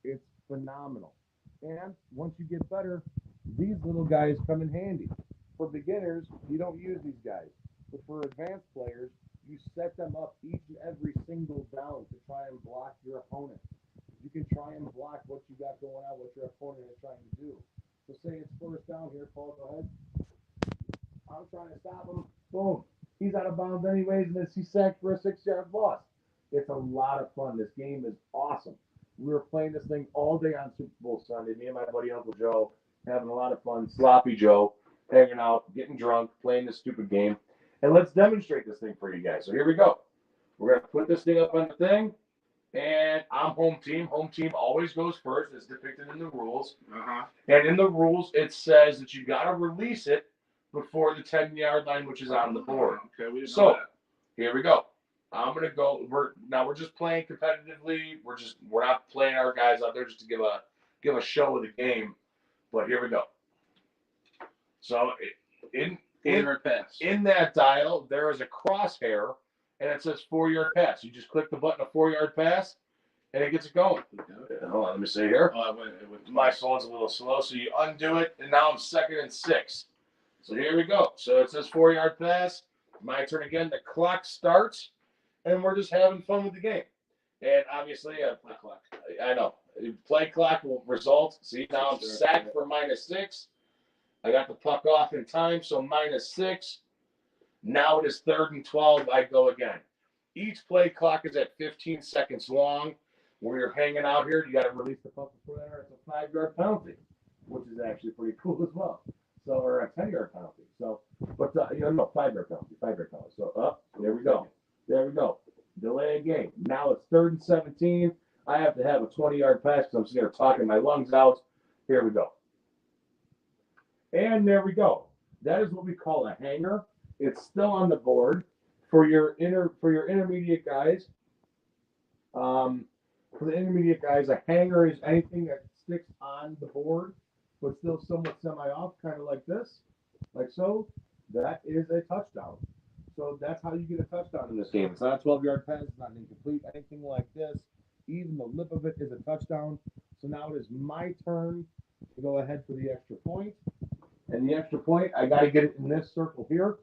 It's phenomenal. And once you get better, these little guys come in handy. For beginners, you don't use these guys. But for advanced players, you set them up each and every single down to try and block your opponent. You can try and block what you got going on, what your opponent is trying to do. So say it's first down here, Paul, go ahead. I'm trying to stop him. Boom. He's out of bounds anyways, and he's sacked for a 6-yard loss. It's a lot of fun. This game is awesome. We were playing this thing all day on Super Bowl Sunday. Me and my buddy Uncle Joe having a lot of fun. Sloppy Joe, hanging out, getting drunk, playing this stupid game. And let's demonstrate this thing for you guys. So here we go. We're going to put this thing up on the thing. And I'm home team. Home team always goes first. It's depicted in the rules. And in the rules, it says that you got to release it before the 10-yard line, which is on the board. Okay, we didn't know know that. Here we go. I'm gonna go. We're just playing competitively. We're not playing our guys out there just to give a show of the game. But here we go. So in that dial, there is a crosshair, and it says 4-yard pass. You just click the button, a 4-yard pass, and it gets it going. Hold on, let me see here. It My phone's a little slow, so you undo it, and now I'm 2nd and 6. So here we go. So it says 4-yard pass. My turn again. The clock starts, and we're just having fun with the game. And obviously, play clock. I know. Play clock will result. See, now I'm sacked for -6. I got the puck off in time, so -6. Now it is 3rd and 12. I go again. Each play clock is at 15 seconds long. When you're hanging out here, you got to release the puck before that, or it's a 5-yard penalty, which is actually pretty cool as well. So, or a 10-yard penalty. So, but 5-yard penalty, 5-yard penalty. So, there we go. There we go. Delay a game. Now it's 3rd and 17. I have to have a 20-yard pass because I'm sitting here talking my lungs out. Here we go. And there we go. That is what we call a hanger. It's still on the board for your intermediate guys. For the intermediate guys, a hanger is anything that sticks on the board, but still somewhat semi-off, kind of like this, like so. That is a touchdown. So that's how you get a touchdown in this game. It's not a 12-yard pass. It's not an incomplete, anything like this. Even the lip of it is a touchdown. So now it is my turn to go ahead for the extra point. And the extra point, I got to get it in this circle here.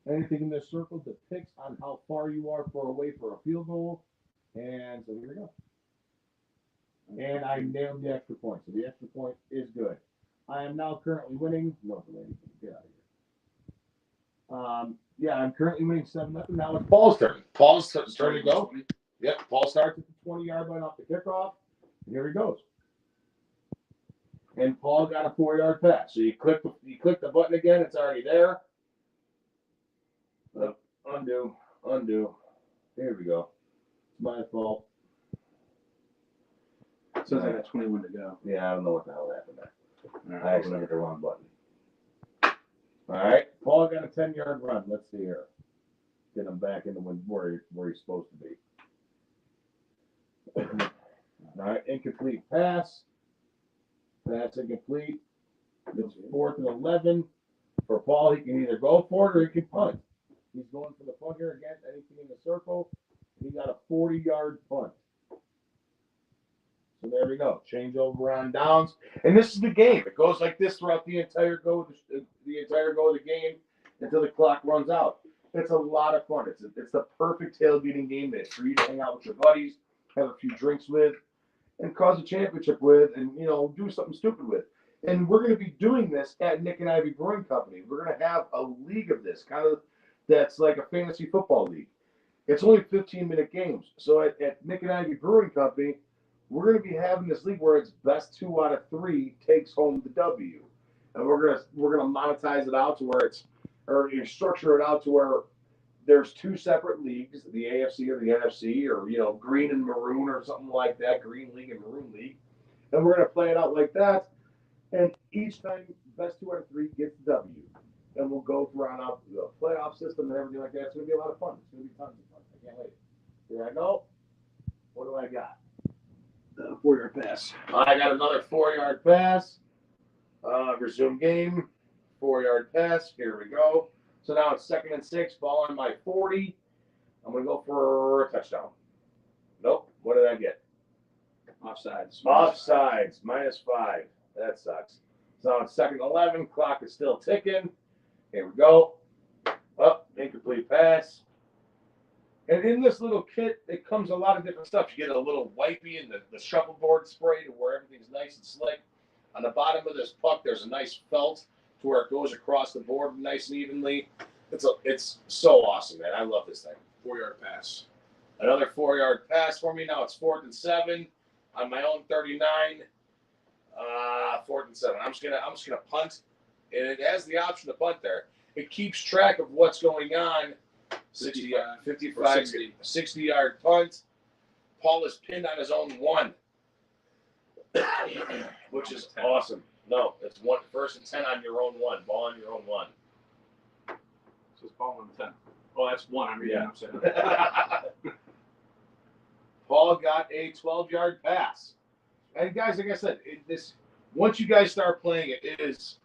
Anything in this circle depicts on how far you are away for a field goal. And so here we go. And I nailed the extra point. So the extra point is good. I am now currently winning. No, get out of here. Yeah, I'm currently winning 7-0. Now it's Paul's turn. Paul's turn to go. Yep, Paul starts at the 20-yard line off the kickoff. And here he goes. And Paul got a 4-yard pass. So you click the button again. It's already there. Undo. Here we go. It's my fault. It says I got 21 to go. Yeah, I don't know what the hell happened there. I actually hit the wrong button. All right. Paul got a 10-yard run. Let's see here. Get him back into where he's supposed to be. All right. Incomplete pass. Pass incomplete. It's 4th and 11. For Paul, he can either go for it or he can punt. He's going for the punt here against anything in the circle. He got a 40-yard punt. So there we go. Change over on downs. And this is the game. It goes like this throughout the entire go of the game until the clock runs out. It's a lot of fun. It's the perfect tailgating game day for you to hang out with your buddies, have a few drinks with, and cause a championship with, and do something stupid with. And we're going to be doing this at Nik Ivy Brewing Company. We're going to have a league of this, kind of that's like a fantasy football league. It's only 15-minute games. So at Nik Ivy Brewing Company, we're going to be having this league where it's best 2 out of 3 takes home the W, and we're gonna monetize it out to where you structure it out to where there's 2 separate leagues, the AFC or the NFC, or green and maroon or something like that, green league and maroon league, and we're gonna play it out like that, and each time best 2 out of 3 gets the W, and we'll go throughout the playoff system and everything like that. It's gonna be a lot of fun. It's gonna be tons of fun. I can't wait. Here I go. What do I got? 4-yard pass. I got another 4-yard pass. Resume game. 4-yard pass. Here we go. So now it's 2nd and 6. Ball on my 40. I'm going to go for a touchdown. Nope. What did I get? Offsides. Offsides. -5. That sucks. So it's 2nd and 11. Clock is still ticking. Here we go. Incomplete pass. And in this little kit, it comes a lot of different stuff. You get a little wipey and the shuffleboard spray to where everything's nice and slick. On the bottom of this puck, there's a nice felt to where it goes across the board nice and evenly. It's so awesome, man. I love this thing. 4-yard pass. Another 4-yard pass for me. Now it's 4th and 7 on my own 39. 4th and 7. I'm just gonna punt, and it has the option to punt there. It keeps track of what's going on. 60-yard punt. Paul is pinned on his own 1, which is awesome. No, it's 1st and 10 on your own 1. Ball on your own 1. So it's ball on 10. Oh, that's 1. I'm reading. Yeah. Paul got a 12-yard pass. And guys, like I said, once you guys start playing it, it's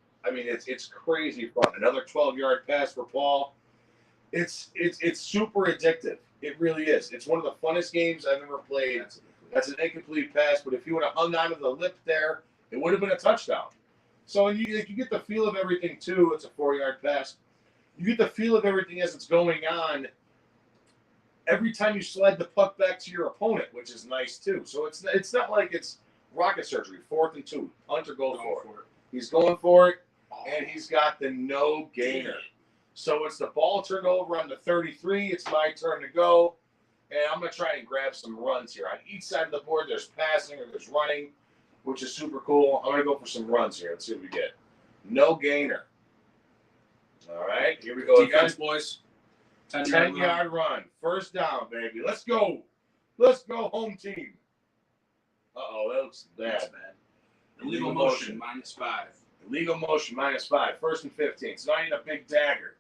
crazy fun. Another 12-yard pass for Paul. It's super addictive. It really is. It's one of the funnest games I've ever played That's an incomplete pass, but if he would have hung on to the lip there, it would have been a touchdown. So you get the feel of everything, too. It's a 4-yard pass. You get the feel of everything as it's going on every time you slide the puck back to your opponent, which is nice, too. So it's not like it's rocket surgery. 4th and 2. Hunter goes for it. He's going for it, and he's got the no gainer. So it's the ball turned over on the 33. It's my turn to go. And I'm going to try and grab some runs here. On each side of the board, there's passing or there's running, which is super cool. I'm going to go for some runs here. Let's see what we get. No gainer. All right, here we go. Defense, again. Boys. 10-yard run. First down, baby. Let's go. Let's go, home team. Uh-oh, that looks bad. That's bad. Illegal motion, -5. Illegal motion, -5. 1st and 15. So now I need a big dagger.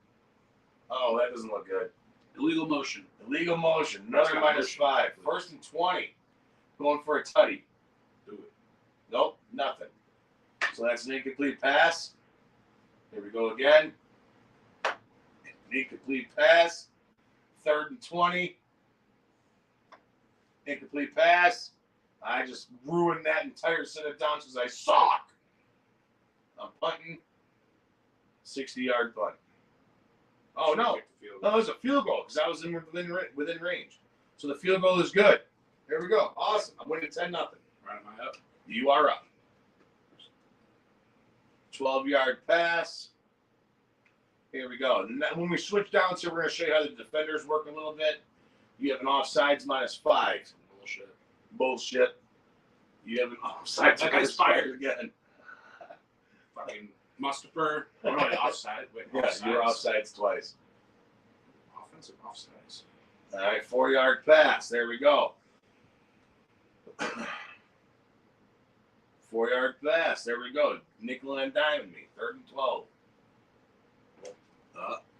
Oh, that doesn't look good. Illegal motion. Illegal motion. Another -5. 1st and 20. Going for a tutty. Do it. Nope, nothing. So that's an incomplete pass. Here we go again. Incomplete pass. 3rd and 20. Incomplete pass. I just ruined that entire set of downs because I suck. I'm punting. 60-yard punt. Oh, no. No, it was a field goal because I was within range. So the field goal is good. Here we go. Awesome. I'm winning 10-0. Right, am I up? You are up. 12-yard pass. Here we go. And when we switch down, so we're going to show you how the defenders work a little bit. You have an offsides -5. Bullshit. You have an offsides that guy's fired again. Fucking Mustafa. Oh, no, offside. Wait, yeah, you're offsides twice. Offensive offsides. All right, 4-yard pass. There we go. 4-yard pass. There we go. Nickel and dime me. 3rd and 12.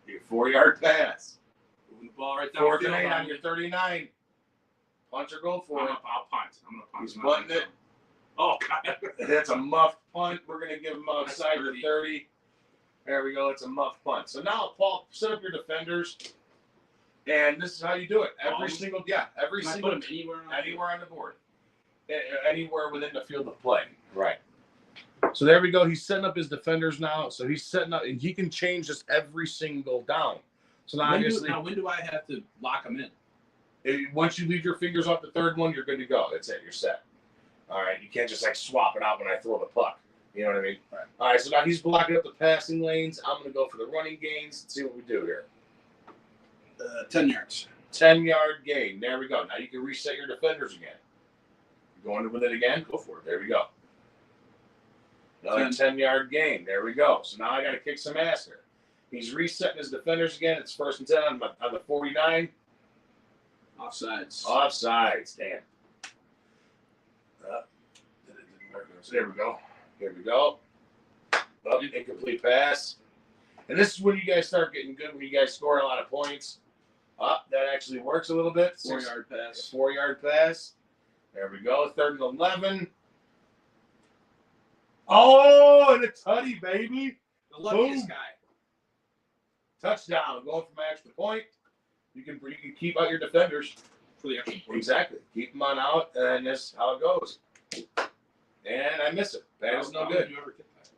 Your 4-yard pass. Moving the ball right down. 4th and 8 on your 39. Punch or go for it. I'll punt. I'm going to punt. He's punting it. Oh, God. That's a muffed punt. We're going to give him outside the 30. There we go. It's a muffed punt. So now, Paul, set up your defenders. And this is how you do it. Every single put him anywhere on the board. Anywhere within the field of play. Right. So there we go. He's setting up his defenders now. So he's setting up, and he can change this every single down. So now, when do I have to lock him in? Once you leave your fingers off the 3rd one, you're good to go. That's it. You're set. All right. You can't just swap it out when I throw the puck. You know what I mean? Right. All right. So now he's blocking up the passing lanes. I'm going to go for the running gains. Let's see what we do here. 10 yards. 10-yard gain. There we go. Now you can reset your defenders again. You going with it again? Go for it. There we go. Another 10-yard gain. There we go. So now I got to kick some ass here. He's resetting his defenders again. It's 1st and 10 on the 49. Offsides. Damn. There we go. Here we go. Incomplete pass. And this is when you guys start getting good, when you guys score a lot of points. That actually works a little bit. 4-yard pass. 4-yard pass. There we go. 3rd and 11. Oh, and a tutty, baby. The luckiest guy. Touchdown. Going for my extra point. You can keep out your defenders. For the extra point. Exactly. Keep them on out, and that's how it goes. And I miss it. That is no good. How would you ever get that?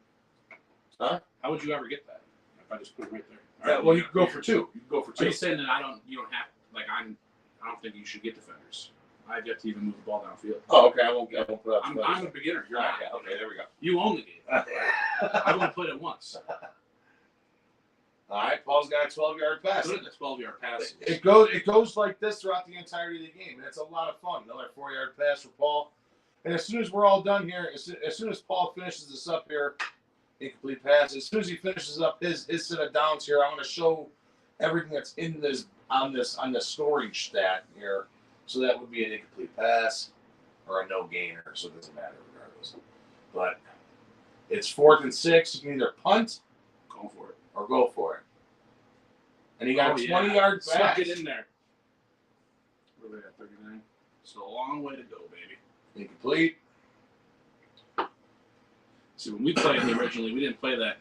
Huh? How would you ever get that? If I just put it right there. Yeah, well, you can go for 2. You can go for 2. Are you saying that you don't have, I don't think you should get defenders. I've yet to even move the ball downfield. Oh, okay. I won't put up. I'm a beginner. You're not. Yeah, okay, there we go. You own the game. I've only played it once. All right, Paul's got a 12-yard pass. Good, the 12-yard pass. It goes like this throughout the entirety of the game, and it's a lot of fun. Another 4-yard pass for Paul. And as soon as we're all done here, as soon as Paul finishes this up here, incomplete pass. As soon as he finishes up his set of downs here, I'm going to show everything that's in this on the storage stat here. So that would be an incomplete pass or a no gainer. So it doesn't matter regardless. But it's 4th and 6. You can either punt, go for it, or go for it. And he got a 20-yard pass. Stuck it in there. Where are we at? 39. So a long way to go, baby. Incomplete. See, when we played originally, we didn't play that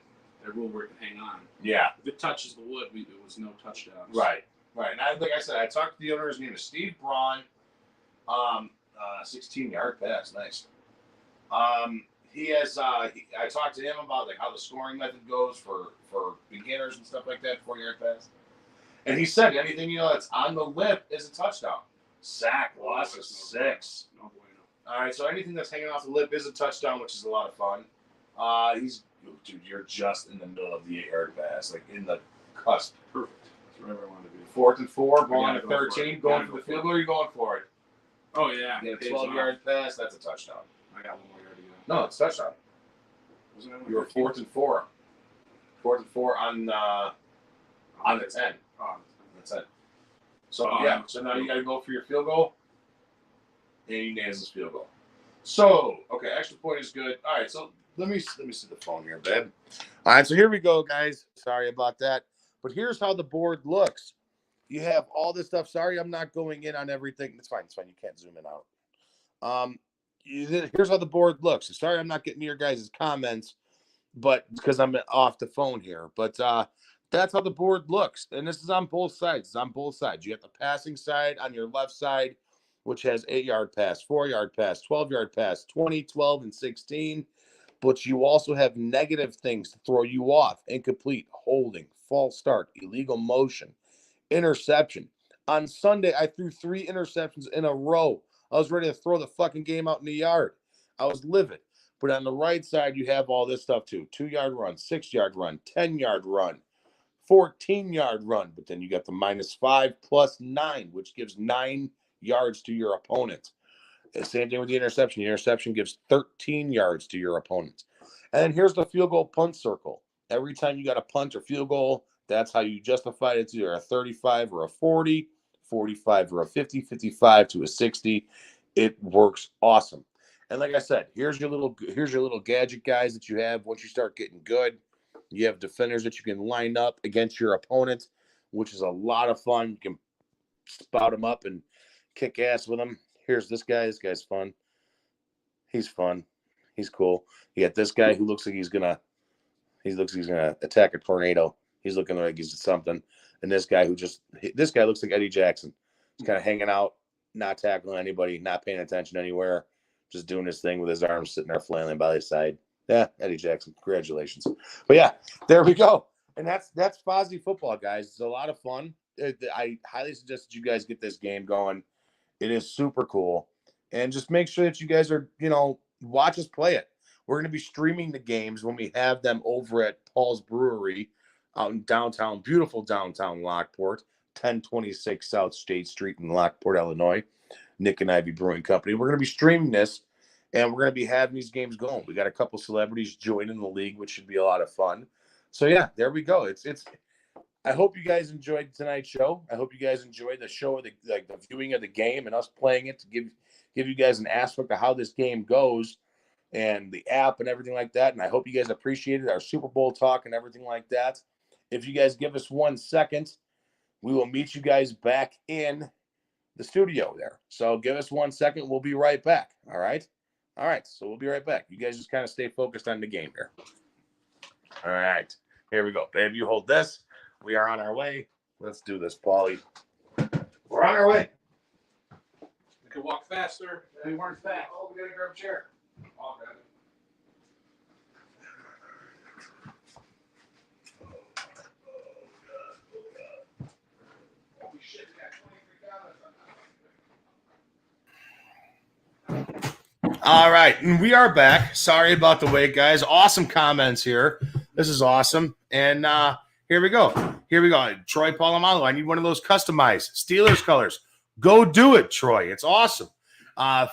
rule where it can hang on. Yeah. If it touches the wood, it was no touchdowns. Right. And like I said, I talked to the owner. His name is Steve Braun. 16-yard pass. Nice. He has. I talked to him about like how the scoring method goes for beginners and stuff like that. 4-yard pass. And he said anything that's on the lip is a touchdown. Sack loss of 6. No bueno. All right, so anything that's hanging off the lip is a touchdown, which is a lot of fun. Dude, you're just in the middle of the 8-yard pass, like in the cusp. Perfect. That's whatever I want to do. 4th and 4, ball on Yeah, the go for 13, it. going Yeah, for go the for field it. goal, or you going for it? Oh, yeah. You get a Pays 12-yard pass, that's a touchdown. off. I got one more yard to go. No, it's a touchdown. Wasn't that one You were 15? 4th and 4. 4th and 4 on the 10. Oh, That's it. So, Oh, yeah, so now you got to go for your field goal, and he nails his field goal. So, okay, extra point is good. All right, so let me see the phone here, babe. All right, so here we go, guys. Sorry about that. But here's how the board looks. You have all this stuff. Sorry, I'm not going in on everything. It's fine. It's fine. You can't zoom in out. Here's how the board looks. Sorry, I'm not getting to your guys' comments, but because I'm off the phone here. But that's how the board looks. And this is on both sides. It's on both sides. You have the passing side on your left side, which has 8-yard pass, 4-yard pass, 12-yard pass, 20, 12, and 16. But you also have negative things to throw you off: incomplete, holding, false start, illegal motion, interception. On Sunday, I threw 3 interceptions in a row. I was ready to throw the fucking game out in the yard. I was livid. But on the right side, you have all this stuff too: 2-yard run, 6-yard run, 10-yard run, 14-yard run. But then you got the -5 + 9, which gives 9 yards to your opponent. The same thing with the interception. The interception gives 13 yards to your opponent. And then here's the field goal punt circle. Every time you got a punt or field goal, that's how you justify it. It's either a 35 or a 40, 45 or a 50, 55 to a 60. It works awesome. And like I said, here's your little gadget guys that you have. Once you start getting good, you have defenders that you can line up against your opponent, which is a lot of fun. You can spout them up and kick ass with them. Here's this guy. This guy's fun. He's fun. He's cool. You got this guy who looks like he's gonna attack a tornado. He's looking like he's something. And this guy this guy looks like Eddie Jackson. He's kind of hanging out, not tackling anybody, not paying attention anywhere, just doing his thing with his arms sitting there flailing by his side. Yeah, Eddie Jackson. Congratulations. But yeah, there we go. And that's Fozzy Football, guys. It's a lot of fun. I highly suggest that you guys get this game going. It is super cool. And just make sure that you guys are, watch us play it. We're going to be streaming the games when we have them over at Paul's Brewery out in beautiful downtown Lockport, 1026 South State Street in Lockport, Illinois. Nik Ivy Brewing Company. We're going to be streaming this, and we're going to be having these games going. We got a couple celebrities joining the league, which should be a lot of fun. So, yeah, there we go. I hope you guys enjoyed tonight's show. I hope you guys enjoyed the show, the viewing of the game and us playing it to give you guys an aspect of how this game goes and the app and everything like that. And I hope you guys appreciated our Super Bowl talk and everything like that. If you guys give us 1 second, we will meet you guys back in the studio there. So give us 1 second. We'll be right back. All right. So we'll be right back. You guys just kind of stay focused on the game here. All right. Here we go. Babe, you hold this. We are on our way. Let's do this, Paulie. We're on our way. We could walk faster. We weren't fast. Oh, we got to grab a chair. I'll grab it. Holy shit, we got 23 comments. All right, and we are back. Sorry about the wait, guys. Awesome comments here. This is awesome. And here we go. Troy Polamalu, I need one of those customized Steelers colors. Go do it, Troy. It's awesome. I'll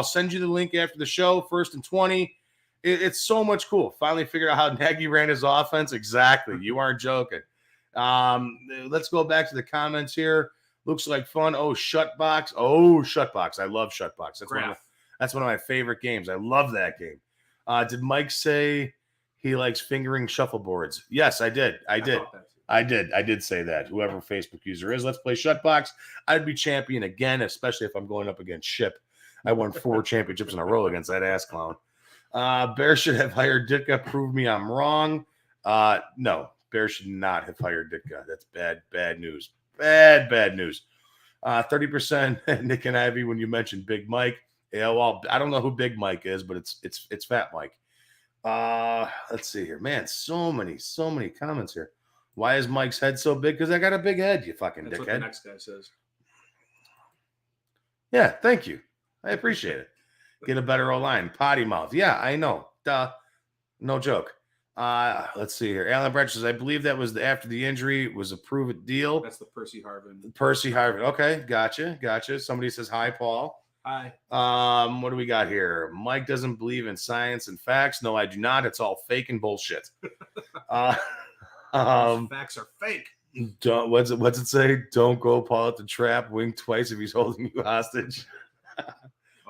send you the link after the show. 1st and 20. It's so much cool. Finally figured out how Nagy ran his offense. Exactly. You aren't joking. Let's go back to the comments here. Looks like fun. Oh, Shutbox. I love Shutbox. That's one of my favorite games. I love that game. Did Mike say he likes fingering shuffleboards? Yes, I did. I did say that. Whoever Facebook user is, let's play Shutbox. I'd be champion again, especially if I'm going up against Ship. I won 4 championships in a row against that ass clown. Bear should have hired Ditka. Prove me I'm wrong. No, Bear should not have hired Ditka. That's bad news. Bad news. 30% Nik and Ivy when you mentioned Big Mike. Yeah, well, I don't know who Big Mike is, but it's Fat Mike. Let's see here. Man, so many comments here. Why is Mike's head so big? Because I got a big head, you fucking That's dickhead. what the next guy says. Yeah, thank you. I appreciate it. Get a better O-line. Potty mouth. Yeah, I know. Duh. No joke. Let's see here. Alan Branch says, I believe that was after the injury was a prove-it deal. That's the Percy Harvin. Percy Harvin. Okay, gotcha. Somebody says, hi, Paul. Hi. What do we got here? Mike doesn't believe in science and facts. No, I do not. It's all fake and bullshit. Facts are fake. What's it say? Don't go Paul at the trap. Wink twice if he's holding you hostage.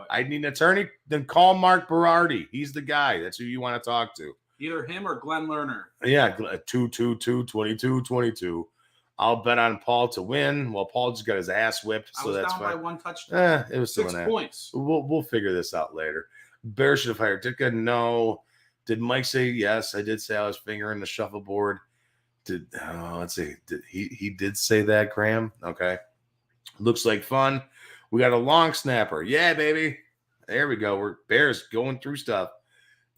I need an attorney. Then call Mark Berardi. He's the guy. That's who you want to talk to. Either him or Glenn Lerner. Yeah, 2-2-2-22-22. I'll bet on Paul to win. Well, Paul just got his ass whipped, so that's fine. By one touchdown. It was 6 points. We'll figure this out later. Bear should have hired Ditka. No. Did Mike say yes? I did say I was fingering the shuffleboard. Let's see. He did say that, Graham? Okay. Looks like fun. We got a long snapper. Yeah, baby. There we go. We're Bears going through stuff.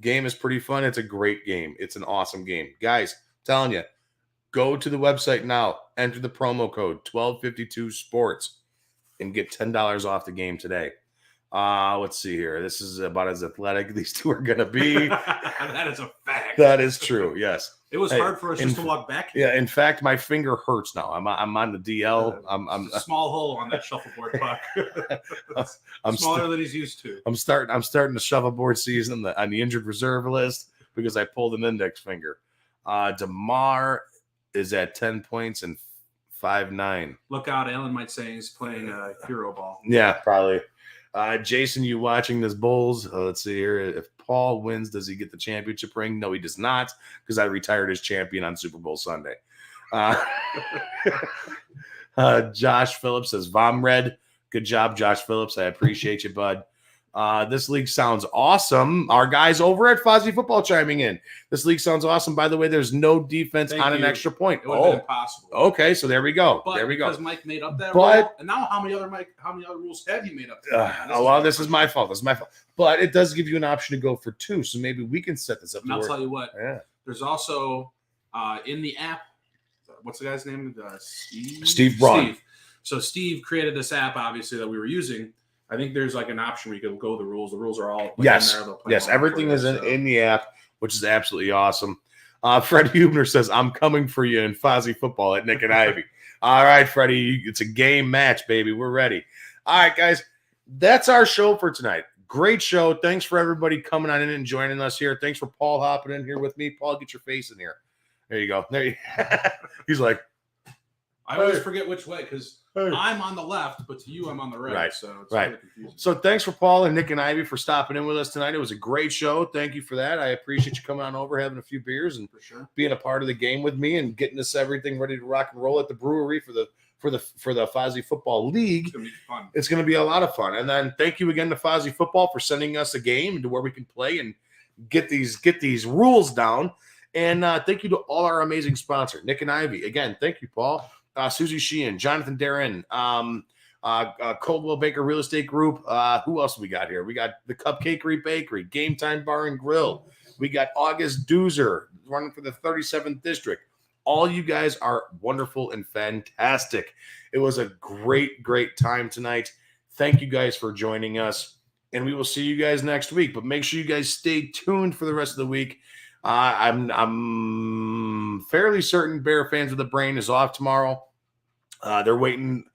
Game is pretty fun. It's a great game. It's an awesome game. Guys, I'm telling you, go to the website now. Enter the promo code 1252sports and get $10 off the game today. Let's see here. This is about as athletic these two are going to be. That is a fact. That is true. Yes. It was hard for us just to walk back here. Yeah. In fact, my finger hurts now. I'm on the DL. I'm a small hole on that shuffleboard puck. I'm smaller than he's used to. I'm starting the shuffleboard season on the injured reserve list because I pulled an index finger. DeMar is at 10 points and 5'9". Look out, Alan might say he's playing hero ball. Yeah, probably. Jason, you watching this Bulls? Let's see here. If Paul wins, does he get the championship ring? No, he does not, because I retired as champion on Super Bowl Sunday. Josh Phillips says, Vomred. Good job, Josh Phillips. I appreciate you, bud. This league sounds awesome. Our guys over at Fozzy Football chiming in. This league sounds awesome. By the way, there's no defense on an extra point. It would have been impossible. Okay, so there we go. But there we go. Because Mike made up that rule, and now how many other rules have you made up? This is my fault. But it does give you an option to go for two, so maybe we can set this up. And I'll tell you what. Yeah. There's also in the app. What's the guy's name? Steve Braun. Steve. So Steve created this app, obviously, that we were using. I think there's like an option where you can go the rules. The rules are all in there. Yes, everything is in the app, which is absolutely awesome. Fred Hubner says, I'm coming for you in Fozzy Football at Nik and Ivy. All right, Freddie, it's a game match, baby. We're ready. All right, guys, that's our show for tonight. Great show. Thanks for everybody coming on in and joining us here. Thanks for Paul hopping in here with me. Paul, get your face in here. There you go. He's like, I always forget which way because I'm on the left, but to you, I'm on the right. Right. So it's right. really confusing. So thanks for Paul and Nik and Ivy for stopping in with us tonight. It was a great show. Thank you for that. I appreciate you coming on over, having a few beers, and being a part of the game with me and getting us everything ready to rock and roll at the brewery for the Fozzy Football League. It's gonna be fun. It's going to be a lot of fun. And then thank you again to Fozzy Football for sending us a game to where we can play and get these rules down. And thank you to all our amazing sponsors, Nik and Ivy. Again, thank you, Paul. Susie Sheehan, Jonathan Darren, Coldwell Baker Real Estate Group. Who else we got here? We got the Cupcakery Bakery, Game Time Bar and Grill. We got August Doozer running for the 37th District. All you guys are wonderful and fantastic. It was a great, great time tonight. Thank you guys for joining us. And we will see you guys next week. But make sure you guys stay tuned for the rest of the week. I'm fairly certain Bear Fans with a Brain is off tomorrow. They're waiting,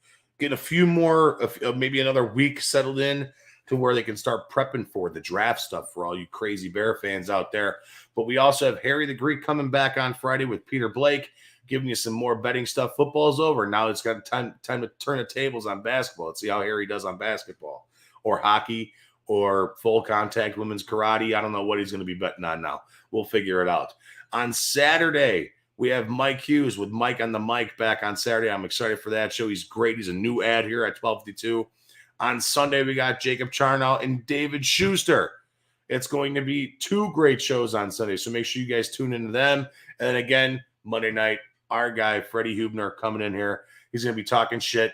get a few more, maybe another week settled in to where they can start prepping for the draft stuff for all you crazy Bear fans out there. But we also have Harry the Greek coming back on Friday with Peter Blake, giving you some more betting stuff. Football's over. Now it's got time to turn the tables on basketball. Let's see how Harry does on basketball or hockey or full contact women's karate. I don't know what he's going to be betting on now. We'll figure it out. On Saturday, we have Mike Hughes with Mike on the Mic back on Saturday. I'm excited for that show. He's great. He's a new ad here at 1252. On Sunday, we got Jacob Charnow and David Schuster. It's going to be two great shows on Sunday, so make sure you guys tune into them. And then again, Monday night, our guy, Freddie Hubner, coming in here. He's going to be talking shit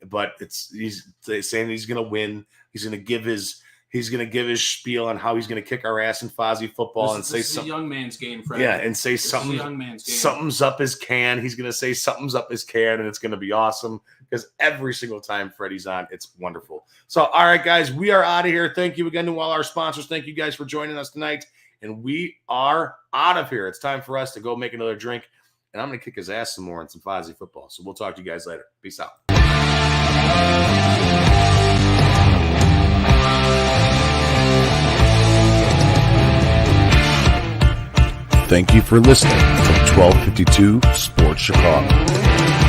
but he's saying he's going to win. He's going to give his spiel on how he's going to kick our ass in Fozzy Football this is a young man's game, Fred. Yeah, and say this something. Is a young man's game. Something's up his can. He's going to say something's up his can, and it's going to be awesome because every single time Freddie's on, it's wonderful. So, all right, guys, we are out of here. Thank you again to all our sponsors. Thank you guys for joining us tonight, and we are out of here. It's time for us to go make another drink, and I'm going to kick his ass some more in some Fozzy Football. So we'll talk to you guys later. Peace out. Thank you for listening to 1252 Sports Chicago.